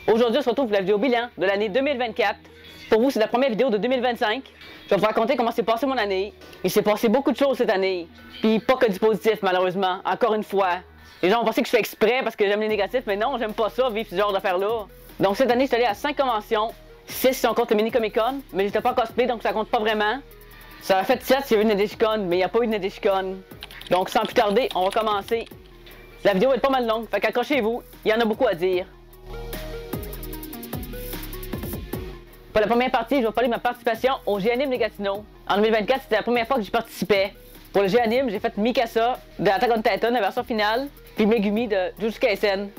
Aujourd'hui, on se retrouve pour la vidéo bilan de l'année 2024. Pour vous, c'est la première vidéo de 2025. Je vais vous raconter comment s'est passé mon année. Il s'est passé beaucoup de choses cette année. Puis pas que du positif, malheureusement. Encore une fois. Les gens ont pensé que je fais exprès parce que j'aime les négatifs, mais non, j'aime pas ça, vivre ce genre d'affaires-là. Donc cette année, je suis allé à 5 conventions. 6 si on compte le mini Comic Con, mais j'étais pas en cosplay, donc ça compte pas vraiment. Ça a fait 7 s'il y a eu une Nadeshikon, mais il n'y a pas eu de Nadeshikon. Donc sans plus tarder, on va commencer. La vidéo va être pas mal longue, fait qu'accrochez-vous, il y en a beaucoup à dire. Pour la première partie, je vais parler de ma participation au G-Anime des Gatineaux. En 2024, c'était la première fois que j'y participais. Pour le G-Anime, j'ai fait Mikasa de Attack on Titan, la version finale, puis Megumi de Jujutsu Kaisen.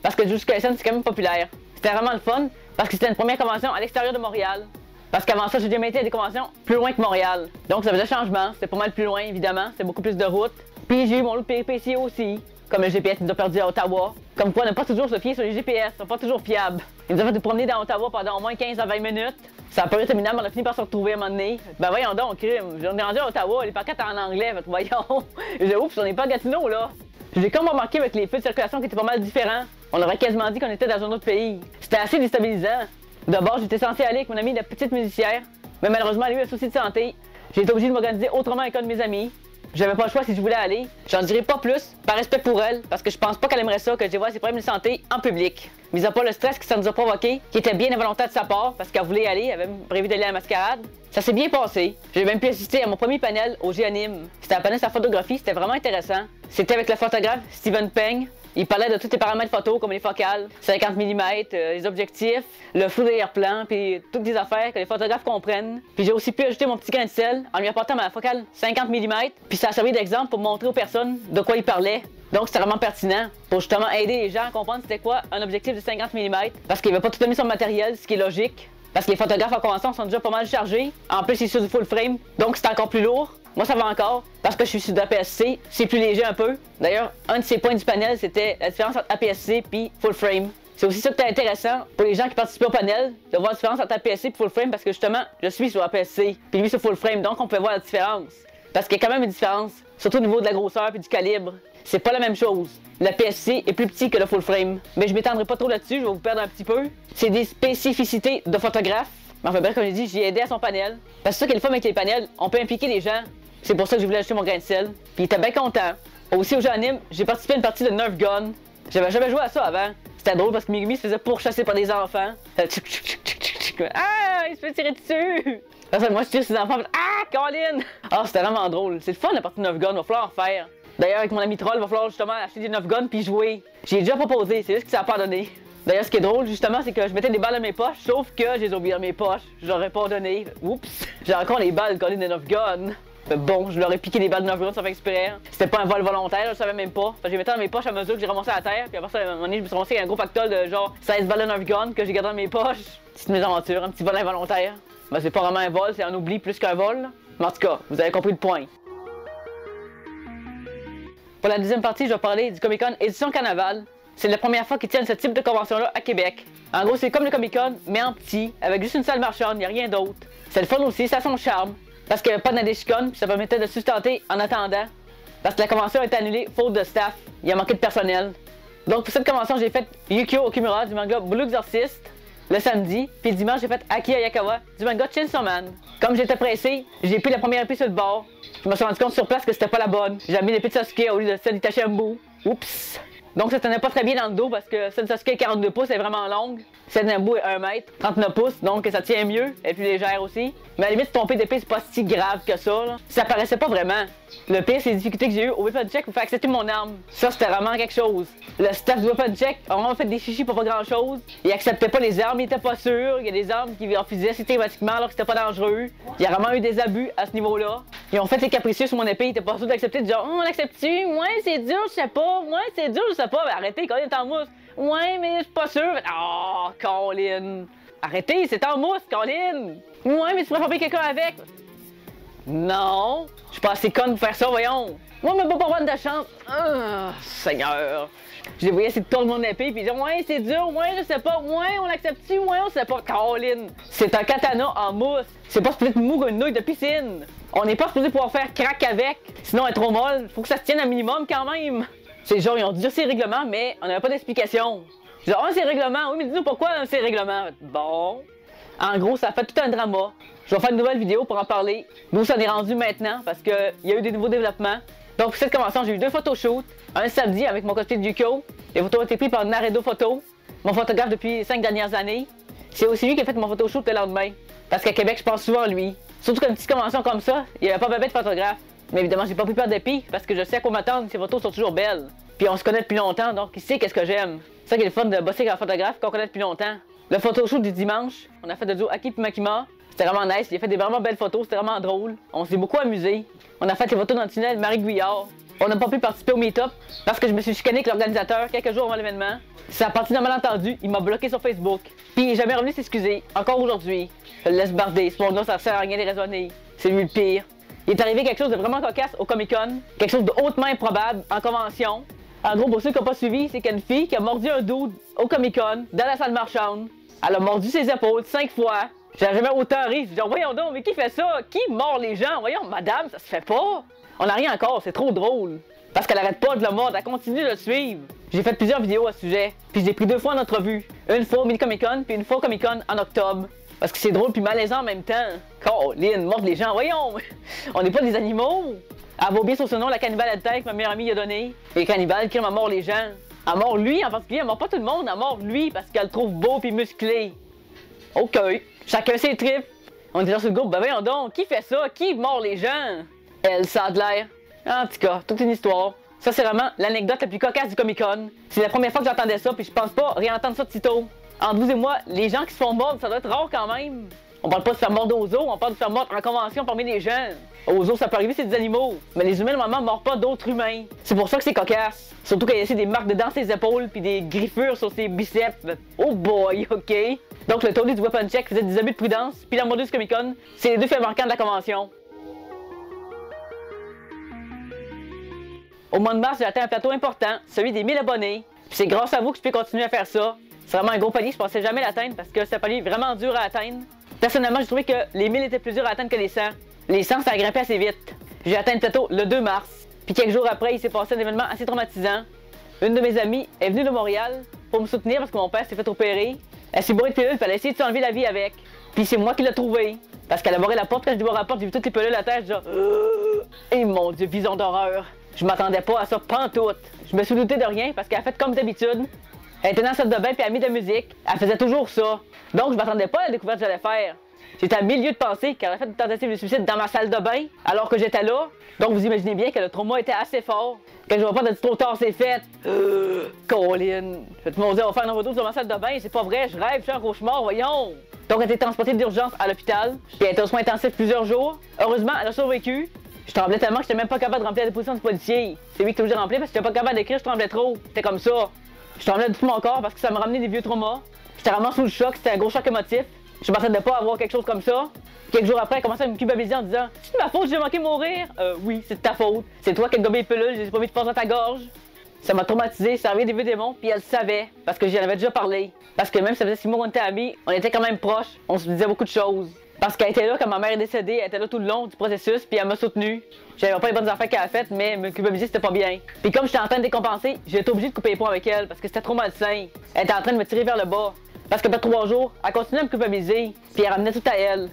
Parce que Jujutsu Kaisen, c'est quand même populaire. C'était vraiment le fun, parce que c'était une première convention à l'extérieur de Montréal. Parce qu'avant ça, j'ai jamais été à des conventions plus loin que Montréal. Donc ça faisait changement, c'était pas mal plus loin, évidemment, c'était beaucoup plus de route. Puis j'ai eu mon lot de péripéties aussi, comme le GPS nous a perdu à Ottawa. Comme quoi, ne pas toujours se fier sur les GPS, ils sont pas toujours fiables. Ils nous ont fait nous promener dans Ottawa pendant au moins 15 à 20 minutes. Ça a pas été terminable, on a fini par se retrouver à un moment donné. Ben voyons donc, crime. On est rendu à Ottawa, les paquettes en anglais, fait voyons. J'ai oups, on n'est pas à Gatineau là. J'ai comme remarqué avec les feux de circulation qui étaient pas mal différents. On aurait quasiment dit qu'on était dans un autre pays. C'était assez déstabilisant. D'abord, j'étais censé aller avec mon ami la petite musicière, mais malheureusement, elle a eu un souci de santé. J'ai été obligé de m'organiser autrement avec un de mes amis. J'avais pas le choix si je voulais aller. J'en dirai pas plus, par respect pour elle, parce que je pense pas qu'elle aimerait ça que je vois ses problèmes de santé en public. Mis à part le stress que ça nous a provoqué, qui était bien involontaire de sa part, parce qu'elle voulait y aller, elle avait même prévu d'aller à la mascarade. Ça s'est bien passé. J'ai même pu assister à mon premier panel au G-Anime. C'était un panel sur la photographie, c'était vraiment intéressant. C'était avec le photographe Steven Peng. Il parlait de tous les paramètres photo, comme les focales, 50 mm, les objectifs, le flou d'arrière-plan, puis toutes les affaires que les photographes comprennent. Puis j'ai aussi pu ajouter mon petit grain de sel en lui apportant ma focale 50 mm, puis ça a servi d'exemple pour montrer aux personnes de quoi il parlait. Donc c'était vraiment pertinent pour justement aider les gens à comprendre c'était quoi un objectif de 50 mm, parce qu'il n'avait pas tout mis sur le matériel, ce qui est logique. Parce que les photographes en convention sont déjà pas mal chargés. En plus, c'est sur du full frame, donc c'est encore plus lourd. Moi, ça va encore, parce que je suis sur de l'APS-C, c'est plus léger un peu. D'ailleurs, un de ces points du panel, c'était la différence entre APS-C et full frame. C'est aussi ça qui est intéressant pour les gens qui participent au panel, de voir la différence entre APS-C et full frame, parce que justement, je suis sur APS-C, puis lui sur full frame, donc on peut voir la différence. Parce qu'il y a quand même une différence, surtout au niveau de la grosseur et du calibre. C'est pas la même chose. L'APS-C est plus petit que le full frame. Mais je m'étendrai pas trop là-dessus, je vais vous perdre un petit peu. C'est des spécificités de photographe. Mais enfin bref, comme j'ai dit, j'ai aidé à son panel. Parce que c'est ça qui est le fun avec les panels, on peut impliquer les gens. C'est pour ça que je voulais ajouter mon grain de sel. Puis il était bien content. Aussi au G-Anime, j'ai participé à une partie de Nerf Gun. J'avais jamais joué à ça avant. C'était drôle parce que Megumi se faisait pourchasser par des enfants. Ah, il se fait tirer dessus! Moi je tire ses enfants, ah, Colin! Ah, c'était vraiment drôle. C'est le fun la partie de Nerf Gun, il va falloir en faire. D'ailleurs, avec mon ami Troll, il va falloir justement acheter des Nerf Guns puis jouer. J'ai déjà proposé, c'est juste que ça n'a pas donné. D'ailleurs, ce qui est drôle, justement, c'est que je mettais des balles dans mes poches, sauf que je les ai oubliées dans mes poches. J'aurais pas donné. Oups! J'ai encore les balles collées de Nerf Gun. Mais bon, je leur ai piqué des balles de Nerf Gun, ça fait exprès. C'était pas un vol volontaire, je savais même pas. Fait que je les mettais dans mes poches à mesure que j'ai ramassé à la terre. Puis après ça, à un moment donné, je me suis ramassé avec un gros pactole de genre 16 balles de Nerf Gun que j'ai gardé dans mes poches. Petite mésaventure, un petit vol involontaire. Ben, c'est pas vraiment un vol, c'est un oubli plus qu'un vol. Mais en tout cas, vous avez compris le point. Pour la deuxième partie, je vais parler du Comic Con Édition Carnaval. C'est la première fois qu'ils tiennent ce type de convention-là à Québec. En gros, c'est comme le Comic Con, mais en petit, avec juste une salle marchande, il n'y a rien d'autre. C'est le fun aussi, ça a son charme. Parce qu'il n'y avait pas de Nadeshikon, puis ça permettait de sustenter en attendant. Parce que la convention a été annulée faute de staff, il y a manqué de personnel. Donc pour cette convention, j'ai fait Yukio Okimura du manga Blue Exorcist le samedi, puis le dimanche, j'ai fait Aki Ayakawa du manga Chainsaw Man. Comme j'étais pressé, j'ai pris la première épée sur le bord. Je me suis rendu compte sur place que c'était pas la bonne. J'ai mis l'épée de Sasuke au lieu de celle d'Itachi Ambu. Oups! Donc ça tenait pas très bien dans le dos parce que celle de Sasuke est 42 pouces, elle est vraiment longue. Celle d'Ambu est 1 mètre, 39 pouces, donc ça tient mieux, elle est plus légère aussi. Mais à la limite, tomber d'épée, c'est pas si grave que ça, là. Ça paraissait pas vraiment. Le pire, c'est les difficultés que j'ai eues au weapon check pour faire accepter mon arme. Ça, c'était vraiment quelque chose. Le staff du weapon check a vraiment fait des chichis pour pas grand chose. Ils acceptaient pas les armes, ils étaient pas sûrs. Il y a des armes qui refusaient systématiquement alors que c'était pas dangereux. Il y a vraiment eu des abus à ce niveau-là. Ils ont fait les capricieux sur mon épée, ils étaient pas sûrs d'accepter, de dire on l'accepte-tu? Ouais, c'est dur, je sais pas. Ouais, c'est dur, je sais pas. Ben, arrêtez, quand il est en mousse. Ouais, mais je suis pas sûr. Oh, Colin. Arrêtez, c'est en mousse, Colin. Ouais, mais tu pourrais frapper quelqu'un avec. Non, je suis pas assez conne pour faire ça, voyons. Moi, mais pas avoir de chance. Ah, Seigneur. Je les voyais essayer de tourner mon épée, puis dire ouais, c'est dur, ouais, je sais pas, ouais, on l'accepte-tu, ouais, on sait pas. Colin, c'est un katana en mousse. C'est pas supposé être mou comme une nouille de piscine. On n'est pas supposé pouvoir faire crack avec, sinon elle est trop molle. Faut que ça se tienne un minimum quand même. C'est genre, ils ont dit ces règlements, mais on n'avait pas d'explication. Je dis, ah, c'est règlement. Oui, mais dis-nous pourquoi c'est règlement. Bon. En gros, ça fait tout un drama. Je vais faire une nouvelle vidéo pour en parler. D'où ça en est rendu maintenant, parce qu'il y a eu des nouveaux développements. Donc, pour cette convention, j'ai eu 2 photoshoots. Un samedi avec mon cosplay de Yukio. Les photos ont été prises par Naredo Photo, mon photographe depuis les 5 dernières années. C'est aussi lui qui a fait mon photoshoot le lendemain. Parce qu'à Québec, je pense souvent à lui. Surtout qu'une petite convention comme ça, il n'y avait pas de photographe. Mais évidemment, j'ai pas pris peur d'épée parce que je sais à quoi m'attendre, ces photos sont toujours belles. Puis on se connaît depuis longtemps, donc il sait qu'est-ce que j'aime. C'est ça qui est le fun de bosser avec un photographe qu'on connaît depuis longtemps. Le photoshoot du dimanche, on a fait de duo Aki et Makima. C'était vraiment nice, il a fait des vraiment belles photos, c'était vraiment drôle. On s'est beaucoup amusé. On a fait les photos dans le tunnel Marie Guyard. On n'a pas pu participer au meet-up parce que je me suis chicané avec l'organisateur quelques jours avant l'événement. Ça a parti d'un malentendu, il m'a bloqué sur Facebook. Puis il est jamais revenu s'excuser, encore aujourd'hui. Je le laisse barder, ce monde-là, ça sert à rien de raisonner. C'est lui le pire. Il est arrivé quelque chose de vraiment cocasse au Comic-Con, quelque chose de hautement improbable en convention. En gros, pour ceux qui n'ont pas suivi, c'est qu'une fille qui a mordu un dude au Comic-Con, dans la salle marchande. Elle a mordu ses épaules 5 fois. J'ai jamais autant ri. Je dis, voyons donc, mais qui fait ça? Qui mord les gens? Voyons, madame, ça se fait pas. On n'a rien encore, c'est trop drôle. Parce qu'elle arrête pas de le mordre, elle continue de le suivre. J'ai fait plusieurs vidéos à ce sujet, puis je l'ai pris 2 fois en entrevue. Une fois au Mini-Comic-Con, puis une fois au Comic-Con en octobre. Parce que c'est drôle puis malaisant en même temps. Colin, mordre les gens, voyons! On n'est pas des animaux! Elle vaut bien sur ce nom, la cannibale à tête que ma meilleure amie a donné. Et cannibale qui m'a mort les gens. Elle mord lui en particulier, elle mord pas tout le monde, elle mord lui parce qu'elle le trouve beau puis musclé. Ok, chacun ses tripes. On est dans ce groupe, ben voyons donc, qui fait ça? Qui mord les gens? Elle, ça a de l'air. En tout cas, toute une histoire. Ça, c'est vraiment l'anecdote la plus cocasse du Comic-Con. C'est la première fois que j'entendais ça, puis je pense pas réentendre ça de sitôt. Entre vous et moi, les gens qui se font mordre, ça doit être rare quand même. On parle pas de se faire mordre aux os, on parle de se faire mordre en convention parmi les gens. Aux os, ça peut arriver, c'est des animaux. Mais les humains, normalement, mordent pas d'autres humains. C'est pour ça que c'est cocasse. Surtout qu'il y a aussi des marques de dans ses épaules, puis des griffures sur ses biceps. Oh boy, ok. Donc, le tournée du weapon check faisait des abus de prudence, puis la mordeuse du Comic-Con, c'est les 2 faits marquants de la convention. Au mois de mars, j'ai atteint un plateau important, celui des 1000 abonnés. Puis c'est grâce à vous que je peux continuer à faire ça. C'est vraiment un gros palier, je pensais jamais l'atteindre parce que c'est un palier vraiment dur à atteindre. Personnellement, j'ai trouvé que les 1000 étaient plus durs à atteindre que les 100. Les 100, ça a grimpé assez vite. J'ai atteint le plateau le 2 mars. Puis quelques jours après, il s'est passé un événement assez traumatisant. Une de mes amies est venue de Montréal pour me soutenir parce que mon père s'est fait opérer. Elle s'est bourrée de pilules, puis elle a essayé de s'enlever la vie avec. Puis c'est moi qui l'ai trouvée. Parce qu'elle a barré la porte, quand je débarre la porte, j'ai vu toutes les pilules à terre, je dis et mon Dieu, vision d'horreur. Je m'attendais pas à ça pantoute. Je me suis douté de rien parce qu'elle a fait comme d'habitude. Elle était dans la salle de bain puis elle a mis de la musique. Elle faisait toujours ça. Donc je m'attendais pas à la découverte que j'allais faire. J'étais à 1000 lieues de penser qu'elle a fait une tentative de suicide dans ma salle de bain alors que j'étais là. Donc vous imaginez bien que le trauma était assez fort. Quand je vois pas de trop tard, c'est fait. Colin. Tout le monde dit on va faire une overdose dans ma salle de bain. C'est pas vrai, je rêve, je suis un cauchemar, voyons. Donc elle a été transportée d'urgence à l'hôpital. Puis elle a été aux soins intensifs plusieurs jours. Heureusement, elle a survécu. Je tremblais tellement que j'étais même pas capable de remplir la déposition du policier. C'est lui qui t'a obligé de remplir parce que j'étais pas capable d'écrire, je tremblais trop. C'était comme ça. Je tremblais de tout mon corps parce que ça me ramenait des vieux traumas. J'étais vraiment sous le choc, c'était un gros choc émotif. Je m'attendais pas à avoir quelque chose comme ça. Quelques jours après, elle commençait à me culpabiliser en disant c'est de ma faute, j'ai manqué mourir. Oui, c'est de ta faute. C'est toi qui as gobé les pilules, j'ai pas mis de force dans ta gorge. Ça m'a traumatisé, ça avait des vieux démons, puis elle le savait, parce que j'en avais déjà parlé. Parce que même si ça faisait 6 mois qu'on était amis, on était quand même proches, on se disait beaucoup de choses. Parce qu'elle était là quand ma mère est décédée, elle était là tout le long du processus, puis elle m'a soutenue. J'avais pas les bonnes affaires qu'elle a faites, mais me culpabiliser c'était pas bien. Puis comme j'étais en train de décompenser, j'ai été obligé de couper les ponts avec elle, parce que c'était trop malsain. Elle était en train de me tirer vers le bas. Parce qu'après 3 jours, elle continuait à me culpabiliser, puis elle ramenait tout à elle.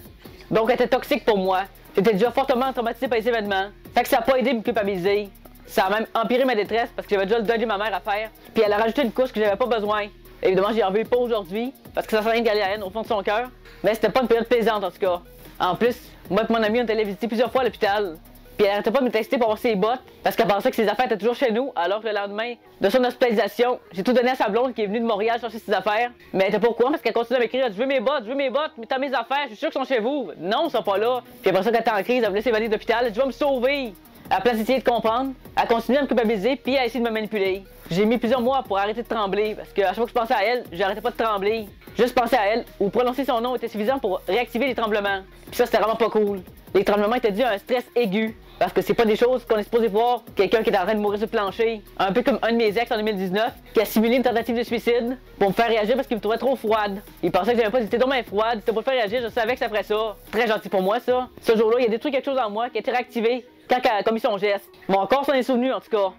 Donc elle était toxique pour moi. J'étais déjà fortement traumatisé par les événements. Fait que ça a pas aidé à me culpabiliser. Ça a même empiré ma détresse parce que j'avais déjà le deuil de ma mère à faire. Puis elle a rajouté une couche que j'avais pas besoin. Évidemment, j'y en veux pas aujourd'hui, parce que ça sert à rien d'aller à la haine au fond de son cœur. Mais c'était pas une période plaisante en tout cas. En plus, moi et mon ami, on est allé visiter plusieurs fois à l'hôpital. Puis elle arrêtait pas de me tester pour avoir ses bottes, parce qu'elle pensait que ses affaires étaient toujours chez nous, alors que le lendemain de son hospitalisation, j'ai tout donné à sa blonde qui est venue de Montréal chercher ses affaires. Mais elle était pas au courant parce qu'elle continuait à m'écrire je veux mes bottes, mais t'as mes affaires, je suis sûr qu'ils sont chez vous. Non, ils sont pas là. Puis après ça, quand elle était en crise, elle voulait s'évader de l'hôpital, elle dit je vais me sauver. À la place d'essayer de comprendre, elle continuait à me culpabiliser puis à essayer de me manipuler. J'ai mis plusieurs mois pour arrêter de trembler parce qu'à chaque fois que je pensais à elle, j'arrêtais pas de trembler. Juste penser à elle ou prononcer son nom était suffisant pour réactiver les tremblements. Puis ça, c'était vraiment pas cool. Les tremblements étaient dus à un stress aigu. Parce que c'est pas des choses qu'on est supposé voir quelqu'un qui est en train de mourir sur le plancher. Un peu comme un de mes ex en 2019 qui a simulé une tentative de suicide pour me faire réagir parce qu'il me trouvait trop froide. Il pensait que j'avais pas été dommage froide, c'était pour me faire réagir, je savais que ça ferait ça. Très gentil pour moi ça. Ce jour-là, il a détruit quelque chose en moi qui a été réactivé quand elle a commis son geste. Mon corps s'en est souvenu en tout cas.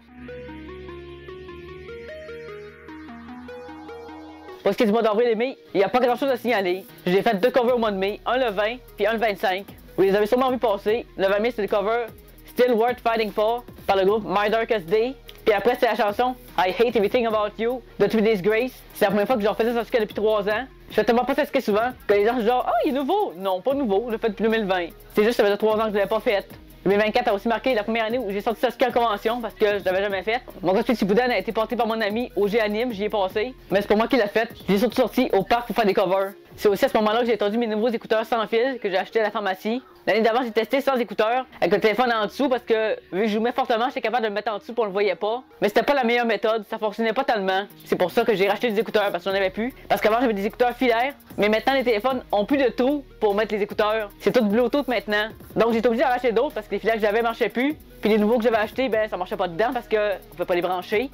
Pour ce qui est du mois d'avril et mai, il n'y a pas grand chose à signaler. J'ai fait 2 covers au mois de mai, un le 20 puis un le 25. Vous les avez sûrement vu passer. Le 20 mai, c'est le cover Still Worth Fighting For par le groupe My Darkest Day. Puis après, c'est la chanson I Hate Everything About You de 3 Days Grace. C'est la première fois que j'en faisais ça depuis 3 ans. Je fais tellement pas ça souvent que les gens sont genre, il est nouveau. Non, pas nouveau, je l'ai fait depuis 2020. C'est juste que ça faisait 3 ans que je l'avais pas fait. 2024 a aussi marqué la première année où j'ai sorti Sasuke en convention parce que je l'avais jamais fait. Mon cosplay de Shippuden a été porté par mon ami au G-Anime, j'y ai passé. Mais c'est pas moi qui l'a fait. J'ai surtout sorti au parc pour faire des covers. C'est aussi à ce moment-là que j'ai entendu mes nouveaux écouteurs sans fil que j'ai acheté à la pharmacie. L'année d'avant, j'ai testé sans écouteurs, avec le téléphone en dessous parce que vu que je jouais fortement, j'étais capable de le mettre en dessous pour on le voyait pas. Mais c'était pas la meilleure méthode, ça fonctionnait pas tellement. C'est pour ça que j'ai racheté des écouteurs parce que j'en avais plus. Parce qu'avant, j'avais des écouteurs filaires, mais maintenant les téléphones ont plus de trous pour mettre les écouteurs. C'est tout Bluetooth maintenant. Donc j'ai été obligé d'en racheter d'autres parce que les filaires que j'avais marchaient plus. Puis les nouveaux que j'avais achetés, ben ça marchait pas dedans parce que on peut pas les brancher.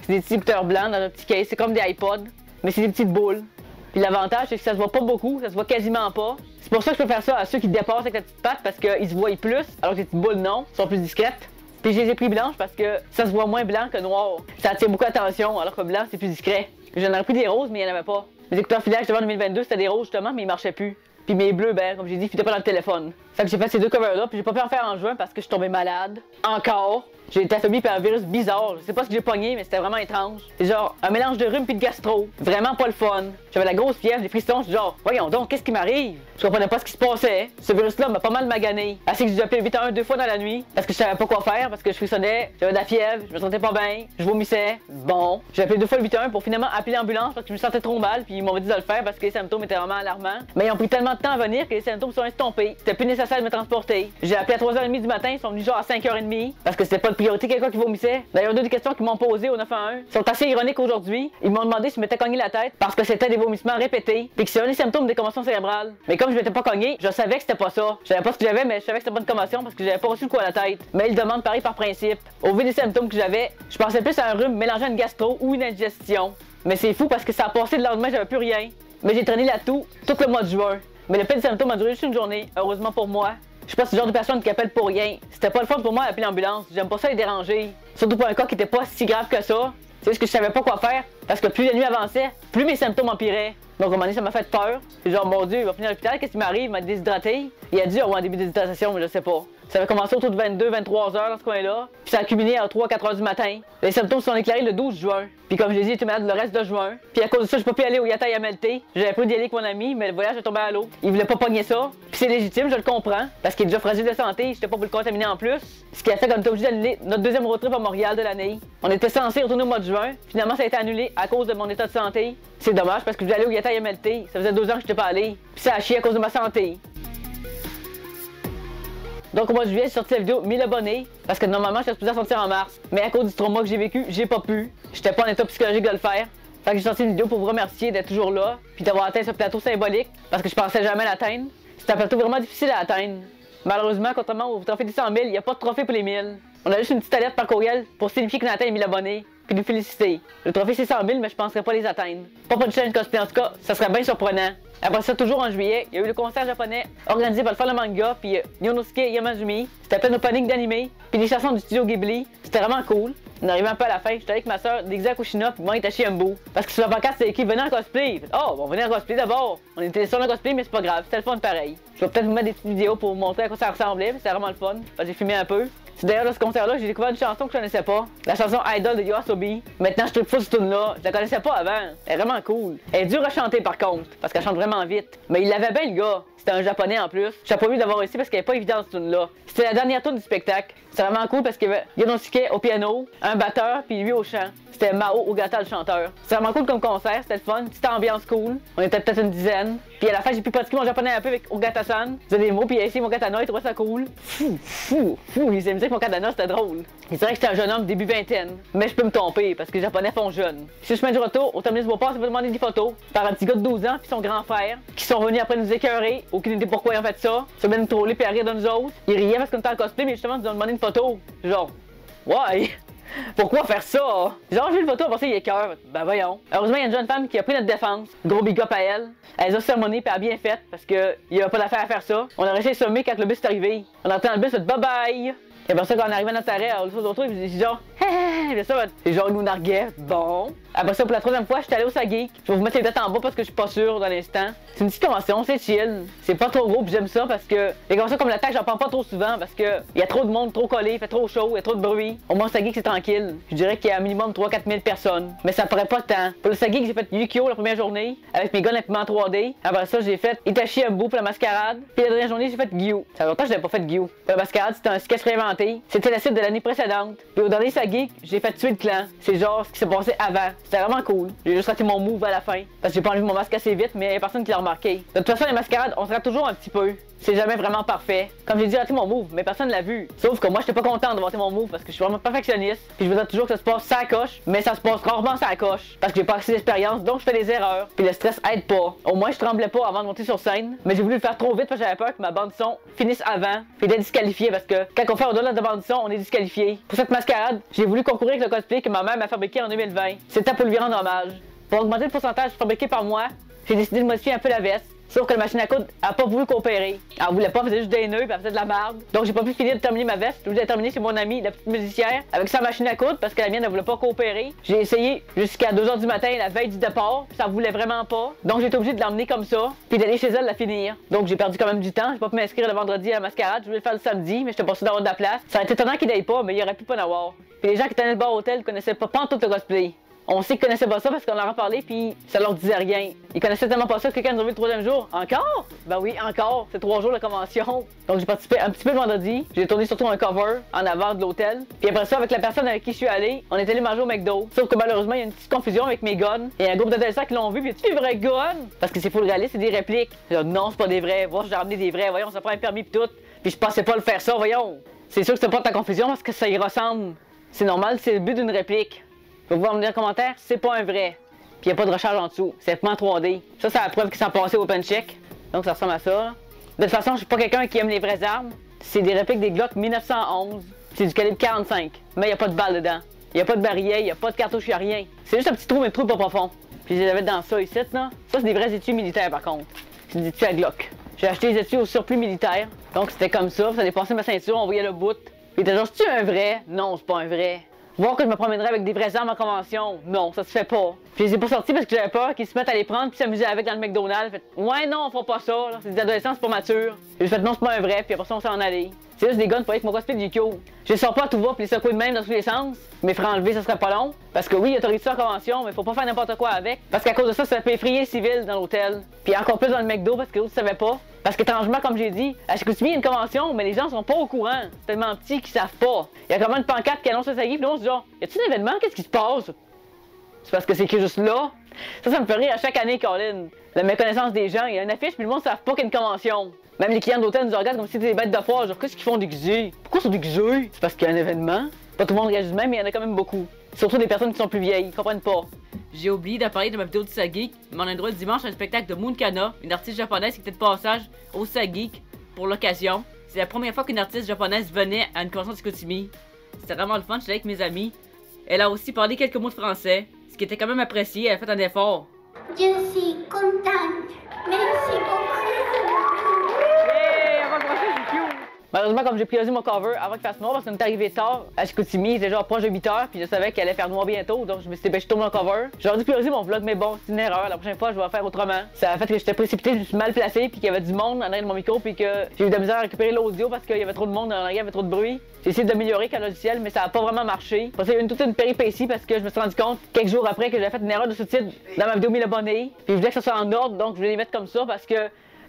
C'est des petits écouteurs blancs dans un petit case, c'est comme des iPods, mais c'est des petites boules. Puis l'avantage, c'est que ça se voit pas beaucoup, ça se voit quasiment pas. C'est pour ça que je peux faire ça à ceux qui dépassent avec la petite patte parce qu'ils se voient plus, alors que les petites boules non, sont plus discrètes. Puis je les ai pris blanches parce que ça se voit moins blanc que noir. Ça attire beaucoup d'attention, alors que blanc c'est plus discret. J'en aurais pris des roses, mais il n'y en avait pas. Les écouteurs filaires que j'avais en 2022, c'était des roses justement, mais ils marchaient plus. Puis mes bleus, ben, comme j'ai dit, ils fitaient pas dans le téléphone. Fait que j'ai fait ces 2 covers-là, puis j'ai pas pu en faire en juin parce que je suis tombé malade. Encore. J'ai été affaibli par un virus bizarre. Je sais pas ce que j'ai pogné, mais c'était vraiment étrange. C'est genre un mélange de rhume puis de gastro. Vraiment pas le fun. J'avais la grosse fièvre, des frissons. Je suis genre, voyons donc, qu'est-ce qui m'arrive? Je comprenais pas ce qui se passait. Ce virus-là m'a pas mal magané. Assez que j'ai appelé le 811 2 fois dans la nuit parce que je savais pas quoi faire, parce que je frissonnais, j'avais de la fièvre, je me sentais pas bien, je vomissais. Bon, j'ai appelé 2 fois le 811 pour finalement appeler l'ambulance parce que je me sentais trop mal, puis ils m'ont dit de le faire parce que les symptômes étaient vraiment alarmants. Mais ils ont pris tellement de temps à venir que les symptômes sont estompés. C'était plus nécessaire de me transporter. J'ai appelé à 3h30 du matin, ils sont venus genre à 5h30 parce que c'était pas de priorité quelqu'un qui vomissait. D'ailleurs, 2 des questions qu'ils m'ont posées au 911 sont assez ironiques aujourd'hui. Ils m'ont demandé si je m'étais cogné la tête parce que c'était des vomissements répétés, puis que c'est un des symptômes des commotions cérébrales. Mais comme je m'étais pas cogné, je savais que c'était pas ça. Je savais pas ce que j'avais, mais je savais que c'était pas une commotion parce que j'avais pas reçu le coup à la tête. Mais ils demandent pareil par principe. Au vu des symptômes que j'avais, je pensais plus à un rhume mélangé à une gastro ou une indigestion. Mais c'est fou parce que ça a passé le lendemain, j'avais plus rien. Mais j'ai traîné la toux tout le mois de juin. Mais le fait des symptômes a duré juste une journée, heureusement pour moi. Je suis pas ce genre de personne qui appelle pour rien. C'était pas le fun pour moi d'appeler l'ambulance. J'aime pas ça les déranger. Surtout pour un cas qui était pas si grave que ça. C'est juste que je savais pas quoi faire. Parce que plus la nuit avançait, plus mes symptômes empiraient. Donc à un moment donné, ça m'a fait peur. C'est genre, mon Dieu, il va finir à l'hôpital, qu'est-ce qui m'arrive? Il m'a déshydraté. Il a dû avoir un début de déshydratation, mais je sais pas. Ça avait commencé autour de 22-23 heures dans ce coin-là. Puis ça a accumulé à 3-4 heures du matin. Les symptômes se sont déclarés le 12 juin. Puis comme je l'ai dit, j'étais malade le reste de juin. Puis à cause de ça, j'ai pas pu aller au Yata MLT. J'avais pas d'y aller avec mon ami, mais le voyage est tombé à l'eau. Il voulait pas pogner ça. Puis c'est légitime, je le comprends. Parce qu'il est déjà fragile de santé, j'étais pas pour le contaminer en plus. Ce qui a fait qu'on était obligé d'annuler notre deuxième road trip à Montréal de l'année. On était censé retourner au mois de juin. Finalement, ça a été annulé à cause de mon état de santé. C'est dommage parce que je voulais aller au Yata MLT. Ça faisait 2 ans que j'étais pas allé. Puis ça a chié à cause de ma santé. Donc au mois de juillet, j'ai sorti la vidéo 1000 abonnés parce que normalement, j'étais supposé sortir en mars. Mais à cause du trauma que j'ai vécu, j'ai pas pu. J'étais pas en état psychologique de le faire. Fait que j'ai sorti une vidéo pour vous remercier d'être toujours là puis d'avoir atteint ce plateau symbolique parce que je pensais jamais l'atteindre. C'est un plateau vraiment difficile à atteindre. Malheureusement, contrairement au trophée des 100 000, il n'y a pas de trophée pour les 1000. On a juste une petite alerte par courriel pour signifier qu'on a atteint les 1000 abonnés puis nous féliciter. Le trophée c'est 100 000, mais je penserais pas les atteindre. Pas pour une chaîne cosplay en tout cas, ça serait bien surprenant. Après ça, toujours en juillet, il y a eu le concert japonais organisé par le fan de manga puis Yonosuke Yamazumi. C'était plein d'openings d'anime puis des chansons du studio Ghibli. C'était vraiment cool. On arrivait un peu à la fin, j'étais avec ma soeur déguisée à Kushina puis moi Itachi Yambo. Parce que sur la pancarte c'était écrit venez en cosplay. Oh, on venait en cosplay d'abord. On était sur le cosplay mais c'est pas grave, c'était le fun pareil. Je vais peut-être vous mettre des petites vidéos pour vous montrer à quoi ça ressemblait, mais c'était vraiment le fun. J'ai filmé un peu. C'est d'ailleurs dans ce concert-là que j'ai découvert une chanson que je connaissais pas. La chanson Idol de YOASOBI. Maintenant, je trouve fou cette tune-là. Je la connaissais pas avant. Elle est vraiment cool. Elle est dure à chanter par contre, parce qu'elle chante vraiment vite. Mais il l'avait bien le gars. C'était un japonais en plus. J'ai pas vu d'avoir réussi parce qu'elle est pas évidente cette tune-là. C'était la dernière tune du spectacle. C'était vraiment cool parce qu'il y avait Yonosuke au piano, un batteur, puis lui au chant. C'était Mao Ogata le chanteur. C'était vraiment cool comme concert, c'était le fun, petite ambiance cool. On était peut-être une dizaine. Puis à la fin, j'ai pu pratiquer mon japonais un peu avec Ogata-san. Il faisait des mots, puis il a essayé mon katana, il trouvait ça cool. Fou. Il s'est me dire que mon katana c'était drôle. Il dirait que j'étais un jeune homme début vingtaine. Mais je peux me tromper parce que les japonais font jeune. Si je chemin du retour, au terminus Beauport, ça va demander des photos par un petit gars de 12 ans puis son grand frère qui sont venus après nous écœurer. Aucune idée pourquoi ils ont fait ça. Ils sont venus nous troller puis à rire de nous autres. Ils riaient parce qu'on était en cosplay, mais justement, ils nous ont demandé une photo. Genre, ouais. Pourquoi faire ça? Genre, j'ai vu une photo, après ça, il est cœur. Ben voyons. Heureusement, il y a une jeune femme qui a pris notre défense. Gros big up à elle. Elle a sermonné puis elle a bien fait parce qu'il n'y avait pas d'affaire à faire ça. On a réussi à sommer quand le bus est arrivé. On a entendu dans le bus, bye bye. Et après ça, quand on arrivait à notre arrêt, on le fait d'autres, il dit genre, Bien ça, c'est genre nous narguait. Bon. Après ça, pour la troisième fois, je suis allé au Saguic. Je vais vous mettre les dates en bas parce que je suis pas sûr dans l'instant. C'est une petite convention, c'est chill. C'est pas trop gros, puis j'aime ça parce que les conventions comme l'attaque, j'en prends pas trop souvent parce que y a trop de monde, trop collé, il fait trop chaud, il y a trop de bruit. Au moins, au Saguic, c'est tranquille. Je dirais qu'il y a un minimum 3-4 000 personnes. Mais ça paraît pas tant. Pour le Saguic, j'ai fait Yukio la première journée avec mes guns imprimés en 3D. Après ça, j'ai fait Itachi Umbu pour la mascarade. Puis la dernière journée, j'ai fait Gyu. Ça fait longtemps que je n'avais pas fait Gyu. Pour la mascarade, c'était un sketch réinventé. C'était la suite de l'année précédente. Puis au dernier Saguic, j'ai fait tuer le clan. C'est genre ce qui s'est passé avant. C'était vraiment cool. J'ai juste raté mon move à la fin. Parce que j'ai pas enlevé mon masque assez vite, mais il y a personne qui l'a remarqué. De toute façon, les mascarades, on se rate toujours un petit peu. C'est jamais vraiment parfait. Comme j'ai dit, raté mon move, mais personne l'a vu. Sauf que moi, j'étais pas content de rater mon move parce que je suis vraiment perfectionniste. Puis je veux dire toujours que ça se passe sans coche, mais ça se passe rarement sans coche. Parce que j'ai pas assez d'expérience, donc je fais des erreurs. Puis le stress aide pas. Au moins, je tremblais pas avant de monter sur scène. Mais j'ai voulu le faire trop vite parce que j'avais peur que ma bande son finisse avant. Puis d'être disqualifié parce que quand on fait au-delà de la bande son, on est disqualifié. Pour cette mascarade, j'ai voulu concourir avec le cosplay que ma mère m'a fabriqué en 2020. C'était pour lui rendre hommage. Pour augmenter le pourcentage fabriqué par moi, j'ai décidé de modifier un peu la veste. Sauf que la machine à coudre a pas voulu coopérer. Elle voulait pas, elle faisait juste des nœuds, puis elle faisait de la merde. Donc j'ai pas pu finir de terminer ma veste. Je voulais terminer chez mon ami, la petite musicière, avec sa machine à coudre parce que la mienne ne voulait pas coopérer. J'ai essayé jusqu'à 2h du matin la veille du départ, puis ça voulait vraiment pas. Donc j'ai été obligé de l'emmener comme ça, puis d'aller chez elle la finir. Donc j'ai perdu quand même du temps. J'ai pas pu m'inscrire le vendredi à la mascarade. Je voulais le faire le samedi, mais j'étais pas sûr d'avoir de la place. Ça aurait été étonnant qu'il n'aille pas, mais il aurait pu pas en avoir. Puis les gens qui tenaient le bar hôtel connaissaient pas tout le cosplay. On sait qu'ils connaissaient pas ça parce qu'on leur a parlé puis ça leur disait rien. Ils connaissaient tellement pas ça que quand ils ont vu le troisième jour, encore? Ben oui, encore. C'est 3 jours de convention. Donc j'ai participé un petit peu le vendredi. J'ai tourné surtout un cover en avant de l'hôtel. Puis après ça, avec la personne avec qui je suis allé, on est allé manger au McDo. Sauf que malheureusement, il y a une petite confusion avec mes guns. Et un groupe d'adolescents qui l'ont vu, puis tu des vrais guns? Parce que c'est full réaliste, c'est des répliques. Non, c'est pas des vrais. Voir, j'ai ramené des vrais. Voyons, ça prend un permis pis tout. Puis je pensais pas le faire ça, voyons. C'est sûr que c'est pas de ta confusion parce que ça y ressemble. C'est normal, c'est le but d'une réplique. Vous pouvez me dire en commentaire, c'est pas un vrai. Puis il n'y a pas de recharge en dessous. C'est vraiment 3D. Ça, c'est la preuve qu'ils sont passés au OpenCheck. Donc ça ressemble à ça. De toute façon, je suis pas quelqu'un qui aime les vraies armes. C'est des répliques des Glock 1911. C'est du calibre 45. Mais il n'y a pas de balle dedans. Il n'y a pas de barillet, il n'y a pas de cartouche, il n'y a rien. C'est juste un petit trou, mais le trou pas profond. Puis je les avais dans ça ici, là. Ça, c'est des vrais étuis militaires par contre. C'est des étuis à Glock. J'ai acheté les étuis au surplus militaire. Donc c'était comme ça dépassait ma ceinture, on voyait le bout. Il était genre, c'est-tu un vrai? Non, c'est pas un vrai. Voir que je me promènerais avec des vraies armes en convention, non, ça se fait pas. Puis je les ai pas sortis parce que j'avais peur qu'ils se mettent à les prendre puis s'amuser avec dans le McDonald's. Fait, ouais, non, on fera pas ça, c'est des adolescents, c'est pas mature. J'ai fait, non, c'est pas un vrai, puis après ça, on s'en allait. C'est juste des guns pour avec mon cosplay de Yukio. Je les sors pas à tout va puis les secouer de même dans tous les sens. Mais faire enlever, ça serait pas long. Parce que oui, il autorise ça en convention, mais faut pas faire n'importe quoi avec. Parce qu'à cause de ça, ça peut effrayer les civils dans l'hôtel. Puis encore plus dans le McDo parce que l'autre savait pas. Parce qu'étrangement, comme j'ai dit, à Chicoutimi, il y a une convention, mais les gens sont pas au courant. C'est tellement petit qu'ils savent pas. Il y a quand même une pancarte qui annonce le Saguic, puis là, on se dit genre, y a-t-il un événement? Qu'est-ce qui se passe? C'est parce que c'est écrit juste là. Ça me fait rire à chaque année, Colin. La méconnaissance des gens, il y a une affiche, puis le monde ne savent pas qu'il y a une convention. Même les clients de l'hôtel nous regardent comme si c'était des bêtes de foire. Genre, qu'est-ce qu'ils font déguisés? Pourquoi ils sont déguisés? C'est parce qu'il y a un événement. Pas tout le monde réagit de même, mais il y en a quand même beaucoup. Surtout des personnes qui sont plus vieilles, ils comprennent pas. J'ai oublié de parler de ma vidéo du Saguic, mais on a le droit le dimanche à un spectacle de Moon Kana, une artiste japonaise qui était de passage au Saguic pour l'occasion. C'est la première fois qu'une artiste japonaise venait à une convention de Chicoutimi. C'était vraiment le fun, j'étais avec mes amis. Elle a aussi parlé quelques mots de français, ce qui était quand même apprécié, elle a fait un effort. Je suis contente. Merci beaucoup. Malheureusement, comme j'ai priorisé mon cover avant qu'il fasse noir, parce qu'on est arrivé tard à Chicoutimi, il était genre proche de 8h, puis je savais qu'elle allait faire noir bientôt, donc je me suis dépêché de tourner mon cover. J'aurais dû prioriser mon vlog, mais bon, c'est une erreur. La prochaine fois, je vais faire autrement. Ça a fait que j'étais précipité, je me suis mal placé, puis qu'il y avait du monde en arrière de mon micro, puis que j'ai eu de la misère à récupérer l'audio parce qu'il y avait trop de monde en arrière, il y avait trop de bruit. J'ai essayé d'améliorer le logiciel, mais ça n'a pas vraiment marché. Après ça, il y a eu toute une péripétie parce que je me suis rendu compte quelques jours après que j'avais fait une erreur de sous-titre dans ma vidéo 1000 abonnés. Puis je voulais que ça soit en ordre, donc je voulais les mettre comme ça parce que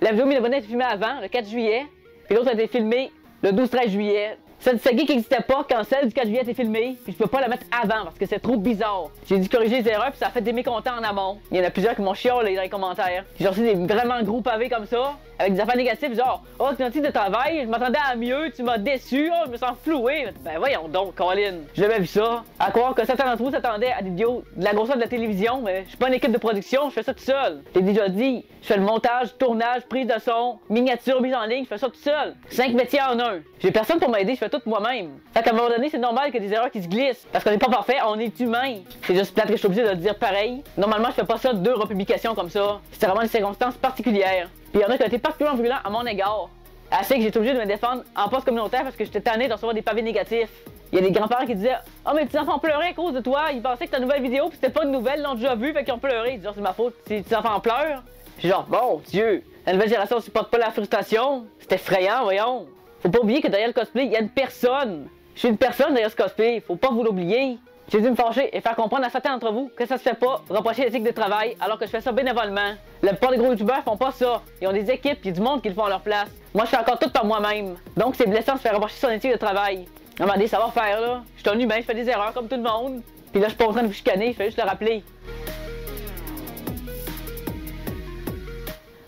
la vidéo 1000 abonnés a été filmée avant, le 4 juillet, puis l'autre a été filmée le 12-13 juillet. Celle du Saguic n'existait pas quand celle du 4 juillet a été filmée, puis je peux pas la mettre avant parce que c'est trop bizarre. J'ai dû corriger les erreurs, puis ça a fait des mécontents en amont. Il y en a plusieurs qui m'ont chialé dans les commentaires. J'ai reçu des vraiment gros pavés comme ça, avec des affaires négatives, genre « Oh, tu es un type de travail, je m'attendais à mieux, tu m'as déçu, oh, je me sens floué. » Ben voyons donc, Colin, j'ai jamais vu ça. À croire que certains d'entre vous s'attendaient à des vidéos de la grosseur de la télévision, mais je suis pas une équipe de production, je fais ça tout seul. J'ai déjà dit, je fais le montage, tournage, prise de son, miniature, mise en ligne, je fais ça tout seul. 5 métiers en un. J'ai personne pour m'aider, je fais tout moi-même. Fait qu'à un moment donné, c'est normal qu'il y ait des erreurs qui se glissent. Parce qu'on n'est pas parfait, on est humain. C'est juste plate que je suis obligé de le dire pareil. Normalement, je fais pas ça 2 republications comme ça. C'est vraiment une circonstance particulière. Puis il y en a qui ont été particulièrement brûlants à mon égard. Assez que j'ai été obligé de me défendre en poste communautaire parce que j'étais tanné de recevoir des pavés négatifs. Il y a des grands-parents qui disaient « Ah, mes petits-enfants pleuraient à cause de toi, ils pensaient que ta nouvelle vidéo, puis c'était pas une nouvelle, ils l'ont déjà vue, fait qu'ils ont pleuré. » Ils disaient « C'est ma faute, si les petits-enfants pleurent. » Je suis genre « Bon, Dieu, la nouvelle génération supporte pas la frustration. C'est effrayant, voyons. » Faut pas oublier que derrière le cosplay, il y a une personne. Je suis une personne derrière ce cosplay, faut pas vous l'oublier. J'ai dû me fâcher et faire comprendre à certains d'entre vous que ça se fait pas, reprocher l'éthique de travail alors que je fais ça bénévolement. La plupart des gros youtubeurs font pas ça. Ils ont des équipes et du monde qui le font à leur place. Moi, je fais encore tout par moi-même. Donc, c'est blessant de se faire reprocher son éthique de travail. À un moment donné, ça va faire là. Je suis un humain, je fais des erreurs comme tout le monde. Puis là, je suis pas en train de vous chicaner, je fais juste le rappeler.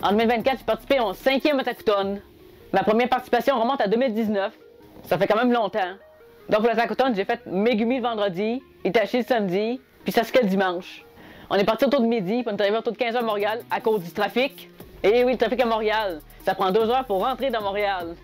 En 2024, j'ai participé au 5e Otakuton. Ma première participation remonte à 2019. Ça fait quand même longtemps. Donc pour l'Otakuton, j'ai fait Megumi le vendredi, Itachi le samedi, puis Sasuke le dimanche. On est parti autour de midi, puis on est arrivé autour de 15h à Montréal à cause du trafic. Et oui, le trafic à Montréal. Ça prend 2 heures pour rentrer dans Montréal.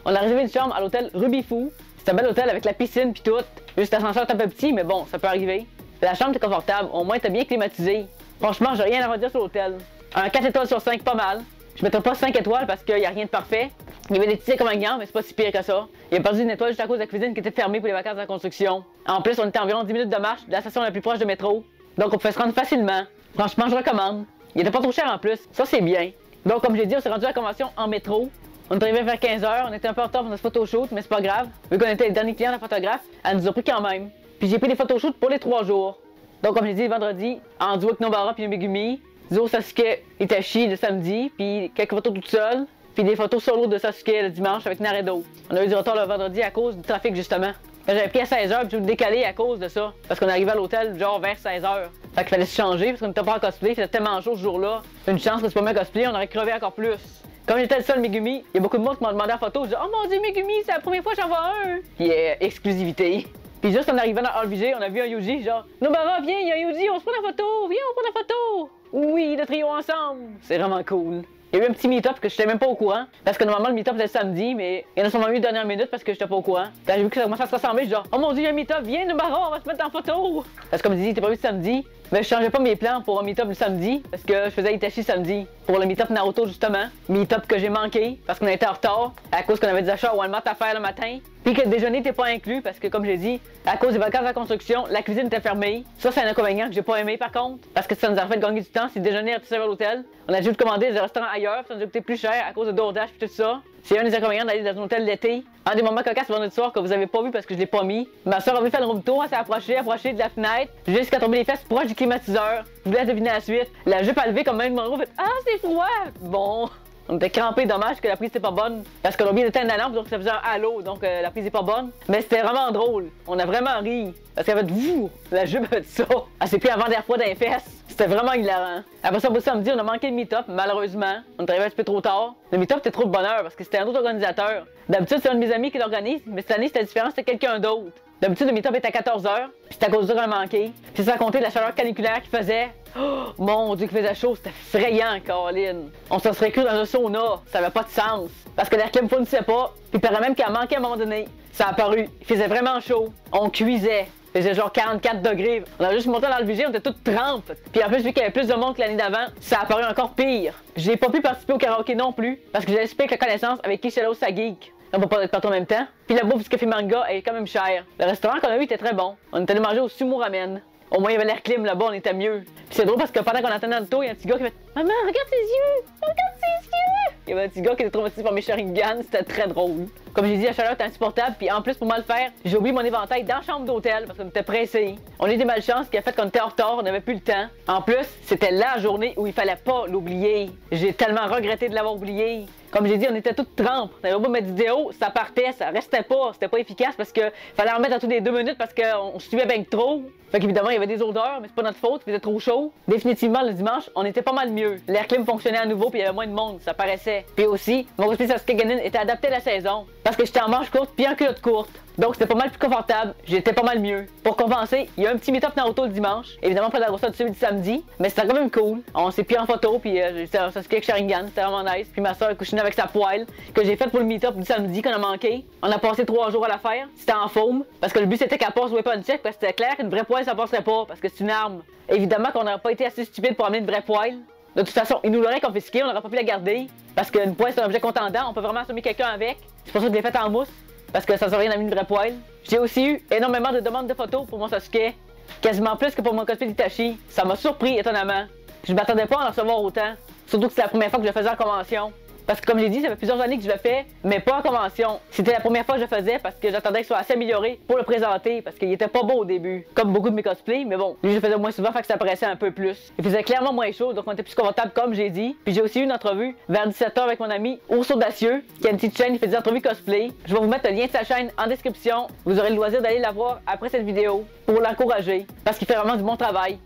On a réservé une chambre à l'hôtel Rubifou. C'est un bel hôtel avec la piscine puis tout. Juste l'ascenseur est un peu petit, mais bon, ça peut arriver. La chambre est confortable, au moins t'es bien climatisé. Franchement, j'ai rien à redire sur l'hôtel. Un 4 étoiles sur 5, pas mal. Je mettrais pas 5 étoiles parce qu'il n'y a rien de parfait. Il y avait des petits inconvénients, mais c'est pas si pire que ça. Il a perdu une étoile juste à cause de la cuisine qui était fermée pour les vacances de la construction. En plus, on était à environ 10 minutes de marche de la station la plus proche de métro. Donc on pouvait se rendre facilement. Franchement, je recommande. Il était pas trop cher en plus. Ça, c'est bien. Donc, comme j'ai dit, on s'est rendu à la convention en métro. On est arrivé vers 15h. On était un peu en retard pour notre photoshoot, mais c'est pas grave. Vu qu'on était les derniers clients de la photographe, elle nous a pris quand même. Puis j'ai pris des photoshoots pour les 3 jours. Donc, comme j'ai dit, vendredi, en duo avec Nobara puis Megumi. Duo Sasuke Itachi le samedi, puis quelques photos toutes seules. Puis des photos solo de Sasuke le dimanche avec Naruto. On a eu du retard le vendredi à cause du trafic, justement. J'avais pris à 16h, puis je me décalé à cause de ça. Parce qu'on est arrivé à l'hôtel, genre vers 16h. Fait qu'il fallait se changer, parce qu'on était pas en cosplay, c'était tellement chaud ce jour-là. Une chance que c'est pas même cosplay, on aurait crevé encore plus. Comme j'étais le seul Megumi, il y a beaucoup de monde qui m'ont demandé en photo. Je dis, oh mon dieu, Megumi, c'est la première fois que j'en vois un. Puis exclusivité. Puis juste en arrivant dans RVG, on a vu un Yuji, genre, Nobara, viens, il y a un Yuji, on se prend la photo, viens, on prend la photo. Oui, le trio ensemble. C'est vraiment cool. Il y a eu un petit meet-up que j'étais même pas au courant. Parce que normalement, le meet-up c'était le samedi, mais il y en a sûrement eu dernière minute parce que j'étais pas au courant. Quand j'ai vu que ça commençait à se rassembler, je dis, oh mon dieu, il y a un meet-up, viens, Nobara, on va se mettre en photo. Parce que comme je disais, il était pas vu le samedi. Mais je changeais pas mes plans pour un meet-up le samedi, parce que je faisais Itachi samedi. Pour le meet-up Naruto, justement. Meet-up que j'ai manqué, parce qu'on était en retard, à cause qu'on avait des achats à Walmart à faire le matin. Puis que le déjeuner n'était pas inclus, parce que comme j'ai dit, à cause des vacances de la construction, la cuisine était fermée. Ça, c'est un inconvénient que j'ai pas aimé par contre, parce que ça nous a fait gagner du temps si le déjeuner était servi à l'hôtel. On a juste commandé des restaurants ailleurs, puis ça nous a coûté plus cher à cause de DoorDash et tout ça. C'est un des inconvénients d'aller dans un hôtel l'été. Un des moments cocasses vendredi soir que vous avez pas vu parce que je l'ai pas mis. Ma soeur a voulu faire le room tour, elle s'est approchée de la fenêtre, jusqu'à tomber les fesses proches du climatiseur. Je vous laisse deviner la suite. La jupe a levé comme même mon fait, ah, c'est froid! Bon. On était crampés, dommage que la prise était pas bonne. Parce qu'on a oublié d'éteindre la lampe, donc ça faisait un halo, donc la prise est pas bonne. Mais c'était vraiment drôle. On a vraiment ri. Parce qu'elle avait dit, la jupe avait dit ça. Elle s'est pris avant d'air froid dans les fesses. C'était vraiment hilarant. Après ça, au samedi, on a manqué le meet-up, malheureusement. On est arrivé un petit peu trop tard. Le meet-up était trop de bonheur parce que c'était un autre organisateur. D'habitude, c'est un de mes amis qui l'organise, mais cette année, c'était différent, c'était quelqu'un d'autre. D'habitude, le meet-up était à 14h, puis c'est à cause de ça qu'on a manqué. Puis sans compter la chaleur caniculaire qu'il faisait. Oh, mon Dieu, qu'il faisait chaud, c'était effrayant, Caroline. On se serait cru dans un sauna, ça avait pas de sens. Parce que l'air clim fournissait pas, puis il paraît même qu'il a manqué à un moment donné. Ça a apparu, il faisait vraiment chaud. On cuisait. Il faisait genre 44 degrés. On a juste monté dans le VG, on était toutes trempes. Puis en plus, vu qu'il y avait plus de monde que l'année d'avant, ça a apparu encore pire. J'ai pas pu participer au karaoké non plus, parce que j'avais avec la connaissance avec Kishelo Sagik. On peut pas être partout en même temps. Puis la bouffe du café manga est quand même chère. Le restaurant qu'on a eu était très bon. On est allé manger au Sumo Ramen. Au moins, il y avait l'air clim là-bas, on était mieux. Puis c'est drôle parce que pendant qu'on attendait dans le tour, il y a un petit gars qui fait Maman, regarde ses yeux! Regarde ses yeux! Il y avait un petit gars qui était traumatisé par mes Sharingan, c'était très drôle. Comme j'ai dit, la chaleur était insupportable, puis en plus, pour mal faire, j'ai oublié mon éventail dans la chambre d'hôtel parce qu'on était pressés. On a eu des malchances qui a fait qu'on était en retard, on n'avait plus le temps. En plus, c'était la journée où il fallait pas l'oublier. J'ai tellement regretté de l'avoir oublié. Comme j'ai dit, on était toutes trempes. On avait beau mettre vidéo, ça partait, ça restait pas, c'était pas efficace parce que fallait en remettre à tous les 2 minutes parce qu'on suivait bien trop. Fait qu'évidemment, il y avait des odeurs, mais c'est pas notre faute, il faisait trop chaud. Définitivement, le dimanche, on était pas mal mieux. L'air clim fonctionnait à nouveau, puis il y avait moins de monde, ça paraissait. Puis aussi, mon cosplay Sasuke Genin était adapté à la saison. Parce que j'étais en manche courte puis en culotte courte. Donc c'était pas mal plus confortable, j'étais pas mal mieux. Pour compenser, il y a un petit meet-up Naruto le dimanche. Évidemment pas de la grosseur du samedi, mais c'était quand même cool. On s'est pris en photo, puis j'étais en Sasuke avec Sharingan, c'était vraiment nice. Puis ma soeur est couchinée avec sa poêle, que j'ai faite pour le meet-up du samedi qu'on a manqué. On a passé 3 jours à la faire, c'était en foam. Parce que le but c'était qu'elle passe weapon check, parce que c'était clair qu'une vraie poêle ça passerait pas, parce que c'est une arme. Évidemment qu'on n'aurait pas été assez stupide pour amener une vraie poêle. De toute façon, ils nous l'auraient confisqué, on n'aurait pas pu la garder. Parce qu'une poêle c'est un objet contendant, on peut vraiment assommer quelqu'un avec. C'est pour ça que je l'ai faite en mousse. parce que ça serait une vraie poêle. J'ai aussi eu énormément de demandes de photos pour mon Sasuke, quasiment plus que pour mon cosplay d'Itachi. Ça m'a surpris étonnamment. Je m'attendais pas à en recevoir autant, surtout que c'est la première fois que je le faisais en convention. Parce que comme j'ai dit, ça fait plusieurs années que je le fais, mais pas en convention. C'était la première fois que je le faisais parce que j'attendais qu'il soit assez amélioré pour le présenter, parce qu'il était pas beau au début, comme beaucoup de mes cosplays, mais bon, lui je le faisais moins souvent, fait que ça paraissait un peu plus. Il faisait clairement moins chaud, donc on était plus confortable comme j'ai dit. Puis j'ai aussi eu une entrevue vers 17h avec mon ami Ours Audacieux, qui a une petite chaîne, il fait des entrevues cosplay. Je vais vous mettre le lien de sa chaîne en description. Vous aurez le loisir d'aller la voir après cette vidéo pour l'encourager, parce qu'il fait vraiment du bon travail.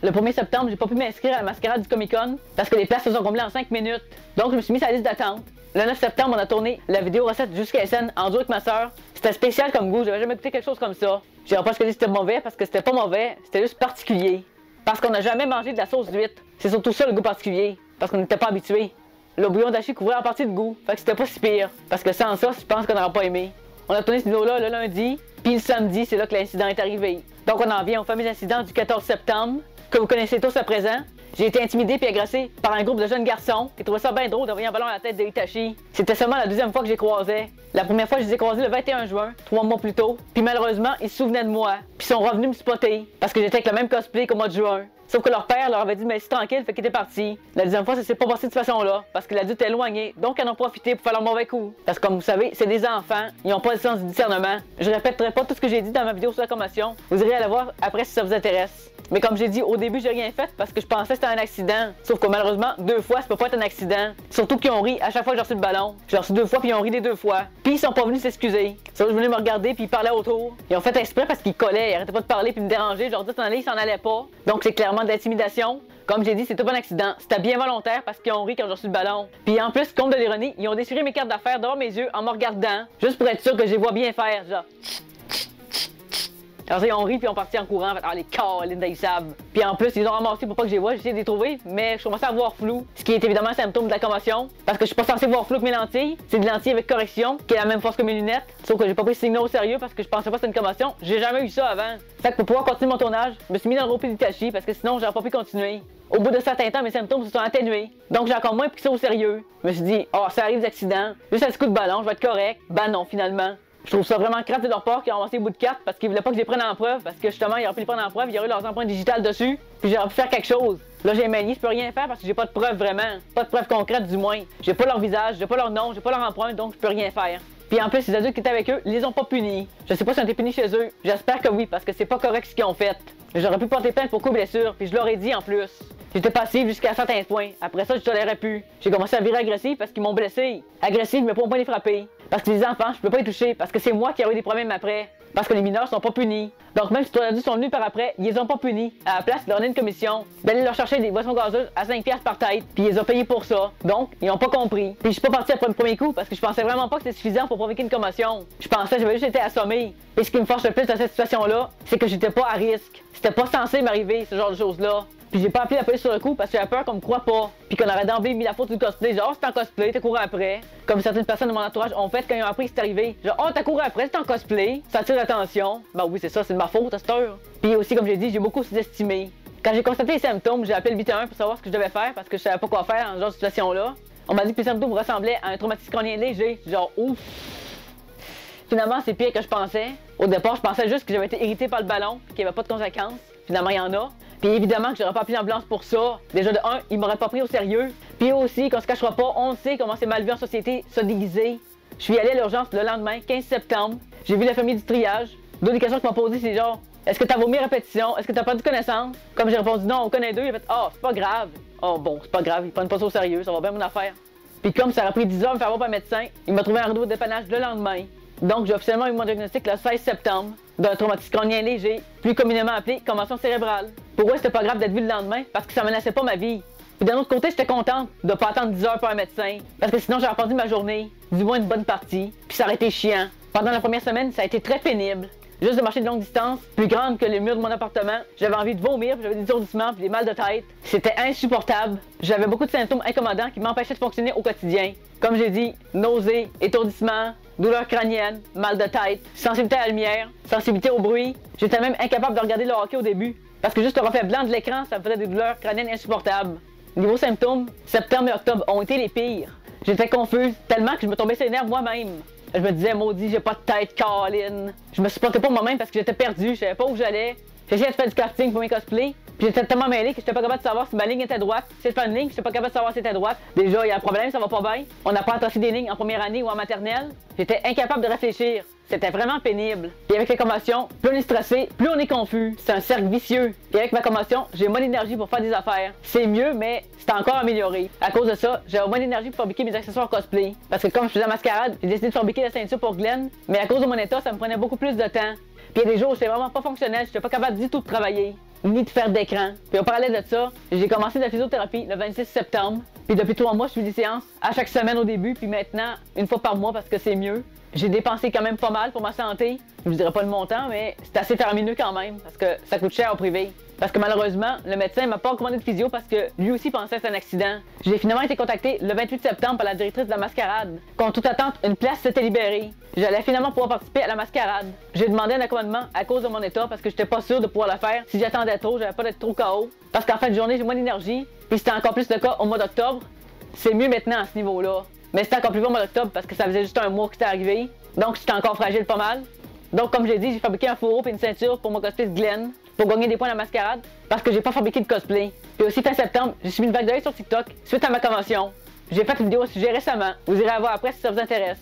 Le 1er septembre, j'ai pas pu m'inscrire à la mascarade du Comic-Con parce que les places se sont comblées en 5 minutes. Donc je me suis mis sur la liste d'attente. Le 9 septembre, on a tourné la vidéo recette jusqu'à SN en duo avec ma soeur. C'était spécial comme goût, j'avais jamais goûté quelque chose comme ça. Je dirais pas que c'était mauvais parce que c'était pas mauvais, c'était juste particulier. Parce qu'on n'a jamais mangé de la sauce d'huître. C'est surtout ça le goût particulier, parce qu'on n'était pas habitué. Le bouillon d'achi couvrait en partie de goût, fait que c'était pas si pire. Parce que sans ça, je pense qu'on n'aurait pas aimé. On a tourné cette vidéo-là le lundi, puis le samedi, c'est là que l'incident est arrivé. Donc on en vient au fameux incident du 14 septembre. Que vous connaissez tous à présent. J'ai été intimidé puis agressé par un groupe de jeunes garçons qui trouvaient ça bien drôle d'envoyer un ballon à la tête de Itachi. C'était seulement la deuxième fois que je les croisais. La première fois, je les ai croisés le 21 juin, 3 mois plus tôt. Puis malheureusement, ils se souvenaient de moi. Puis ils sont revenus me spotter parce que j'étais avec le même cosplay qu'au mois de juin. Sauf que leur père leur avait dit mais c'est tranquille, fait qu'ils étaient partis. La deuxième fois, ça s'est pas passé de cette façon-là, parce que l'adulte est éloigné, donc ils en ont profité pour faire leur mauvais coup. Parce que comme vous savez, c'est des enfants, ils n'ont pas le sens du discernement. Je répéterai pas tout ce que j'ai dit dans ma vidéo sur la commotion. Vous irez la voir après si ça vous intéresse. Mais comme j'ai dit, au début, j'ai rien fait parce que je pensais que c'était un accident. Sauf que malheureusement, 2 fois, ça peut pas être un accident. Surtout qu'ils ont ri à chaque fois que j'ai reçu le ballon. J'ai reçu 2 fois, puis ils ont ri les 2 fois. Puis ils sont pas venus s'excuser. Ça, je venais me regarder, puis ils parlaient autour. Ils ont fait exprès parce qu'ils collaient, ils arrêtaient pas de parler, puis me déranger. Je leur disais, t'en allais, ils s'en allaient pas. Donc c'est clairement de l'intimidation. Comme j'ai dit, c'était pas un accident. C'était bien volontaire parce qu'ils ont ri quand j'ai reçu le ballon. Puis en plus, compte de l'ironie, ils ont déchiré mes cartes d'affaires devant mes yeux en me regardant, juste pour être sûr que je les vois bien faire, genre. Alors ça, ils ont ri puis ils ont parti en courant. En fait, ah, les câlins, ils savent. Puis en plus, ils ont ramassé pour pas que je les voie. J'ai essayé de les trouver, mais je commençais à voir flou. Ce qui est évidemment un symptôme de la commotion. Parce que je suis pas censé voir flou avec mes lentilles. C'est des lentilles avec correction, qui est la même force que mes lunettes. Sauf que j'ai pas pris ce signal au sérieux parce que je pensais pas que c'était une commotion. J'ai jamais eu ça avant. Fait que pour pouvoir continuer mon tournage, je me suis mis dans le repos d'Itachi parce que sinon, j'aurais pas pu continuer. Au bout de certains temps, mes symptômes se sont atténués. Donc j'ai encore moins pris ça au sérieux. Je me suis dit, oh, ça arrive des accidents. Juste un petit coup de ballon, je vais être correct. Ben non, finalement. Je trouve ça vraiment crap de leur part qu'ils ont avancé les bouts de carte parce qu'ils voulaient pas que je les prenne en preuve parce que justement ils auraient pu les prendre en preuve, il y aurait eu leurs empreintes digitales dessus, puis j'aurais pu faire quelque chose. Là j'ai manié, je peux rien faire parce que j'ai pas de preuve vraiment, pas de preuve concrète du moins. J'ai pas leur visage, j'ai pas leur nom, j'ai pas leur empreinte, donc je peux rien faire. Puis en plus les adultes qui étaient avec eux, ils les ont pas punis. Je sais pas si on été punis chez eux, j'espère que oui parce que c'est pas correct ce qu'ils ont fait. J'aurais pu porter plainte pour coup de blessure, puis je leur ai dit en plus. J'étais passive jusqu'à certains points. Après ça, je tolérais plus. J'ai commencé à virer agressif parce qu'ils m'ont blessé. Agressif, mais pas au point de les frapper. Parce que les enfants, je peux pas les toucher. Parce que c'est moi qui ai eu des problèmes après. Parce que les mineurs sont pas punis. Donc même si les adultes sont venus par après, ils les ont pas punis. À la place, ils leur donné une commission d'aller leur chercher des boissons gazeuses à 5$ par tête. Puis ils les ont payés pour ça. Donc, ils ont pas compris. Puis je suis pas parti après le premier coup parce que je pensais vraiment pas que c'était suffisant pour provoquer une commotion. Je pensais que j'avais juste été assommé. Et ce qui me force le plus dans cette situation-là, c'est que j'étais pas à risque. C'était pas censé m'arriver, ce genre de choses-là. Puis j'ai pas appelé la police sur le coup parce que j'avais peur qu'on me croie pas. Puis qu'on aurait d'emblée mis la faute du cosplay. Genre, oh, c'est en cosplay, t'as couru après. Comme certaines personnes de mon entourage ont fait quand ils ont appris que c'est arrivé. Genre, oh, t'as couru après, c'est en cosplay. Ça attire l'attention. Ben oui, c'est ça, c'est de ma faute à cette heure. Puis aussi, comme j'ai dit, j'ai beaucoup sous-estimé. Quand j'ai constaté les symptômes, j'ai appelé le 811 pour savoir ce que je devais faire parce que je savais pas quoi faire dans ce genre de situation-là. On m'a dit que les symptômes ressemblaient à un traumatisme crânien léger. Genre, ouf. Finalement, c'est pire que je pensais. Au départ, je pensais juste que j'avais été irrité par le ballon, qu'il n'y avait pas de conséquences. Finalement, il y en a. Puis évidemment que j'aurais pas appelé l'ambulance pour ça. Déjà de un, ils m'auraient pas pris au sérieux. Puis aussi, qu'on se cachera pas, on sait comment c'est mal vu en société, se déguiser. Je suis allé à l'urgence le lendemain, 15 septembre. J'ai vu la famille du triage. Deux des questions qu'ils m'ont posées, c'est genre, est-ce que t'as vomi à répétition? Est-ce que t'as perdu connaissance? Comme j'ai répondu non, on connaît deux, il a fait, oh, c'est pas grave. Oh bon, c'est pas grave, ils prennent pas ça au sérieux, ça va bien mon affaire. Puis comme ça aurait pris 10 heures de me faire voir par un médecin, il m'a trouvé un rideau de dépannage le lendemain. Donc j'ai officiellement eu mon diagnostic le 16 septembre d'un traumatisme crânien léger, plus communément appelé commotion cérébrale. Pour eux, c'était pas grave d'être vu le lendemain parce que ça menaçait pas ma vie. Puis d'un autre côté, j'étais contente de pas attendre 10 heures pour un médecin parce que sinon j'aurais perdu ma journée, du moins une bonne partie, puis ça aurait été chiant. Pendant la première semaine, ça a été très pénible. Juste de marcher de longue distance, plus grande que les murs de mon appartement, j'avais envie de vomir, j'avais des étourdissements, puis des mal de tête. C'était insupportable. J'avais beaucoup de symptômes incommodants qui m'empêchaient de fonctionner au quotidien. Comme j'ai dit, nausées, étourdissements, douleurs crâniennes, mal de tête, sensibilité à la lumière, sensibilité au bruit. J'étais même incapable de regarder le hockey au début. Parce que juste le reflet blanc de l'écran, ça me faisait des douleurs crâniennes insupportables. Niveau symptômes, septembre et octobre ont été les pires. J'étais confuse, tellement que je me tombais sur les nerfs moi-même. Je me disais, maudit, j'ai pas de tête, Colin. Je me supportais pas moi-même parce que j'étais perdu, je savais pas où j'allais. J'essayais de faire du casting pour mes cosplays, puis j'étais tellement mêlé que j'étais pas capable de savoir si ma ligne était droite. Si j'étais pas une ligne, j'étais pas capable de savoir si c'était droite. Déjà, il y a un problème, ça va pas bien. On apprend à tracer des lignes en première année ou en maternelle. J'étais incapable de réfléchir. C'était vraiment pénible. Puis avec les commotions, plus on est stressé, plus on est confus. C'est un cercle vicieux. Puis avec ma commotion, j'ai moins d'énergie pour faire des affaires. C'est mieux, mais c'est encore amélioré. À cause de ça, j'ai moins d'énergie pour fabriquer mes accessoires cosplay. Parce que comme je faisais la mascarade, j'ai décidé de fabriquer la ceinture pour Glenn. Mais à cause de mon état, ça me prenait beaucoup plus de temps. Puis il y a des jours où j'étais vraiment pas fonctionnel, j'étais pas capable du tout de travailler, ni de faire d'écran. Puis au parallèle de ça, j'ai commencé la physiothérapie le 26 septembre. Puis depuis 3 mois, je fais des séances à chaque semaine au début, puis maintenant, une fois par mois parce que c'est mieux. J'ai dépensé quand même pas mal pour ma santé. Je vous dirais pas le montant, mais c'est assez faramineux quand même, parce que ça coûte cher au privé. Parce que malheureusement, le médecin m'a pas recommandé de physio parce que lui aussi pensait que c'était un accident. J'ai finalement été contacté le 28 septembre par la directrice de la mascarade. Contre toute attente, une place s'était libérée. J'allais finalement pouvoir participer à la mascarade. J'ai demandé un accommodement à cause de mon état parce que j'étais pas sûr de pouvoir le faire. Si j'attendais trop, j'avais pas d'être trop KO. Parce qu'en fin de journée, j'ai moins d'énergie. Puis c'était encore plus le cas au mois d'octobre. C'est mieux maintenant à ce niveau-là. Mais c'était encore plus bon au mois d'octobre parce que ça faisait juste un mois que c'était arrivé. Donc j'étais encore fragile pas mal. Donc comme j'ai dit, j'ai fabriqué un fourreau et une ceinture pour mon cosplay de Glenn. Pour gagner des points dans la mascarade, parce que j'ai pas fabriqué de cosplay. Puis aussi fin septembre, j'ai suivi une vague d'œil sur TikTok suite à ma convention. J'ai fait une vidéo au sujet récemment. Vous irez la voir après si ça vous intéresse.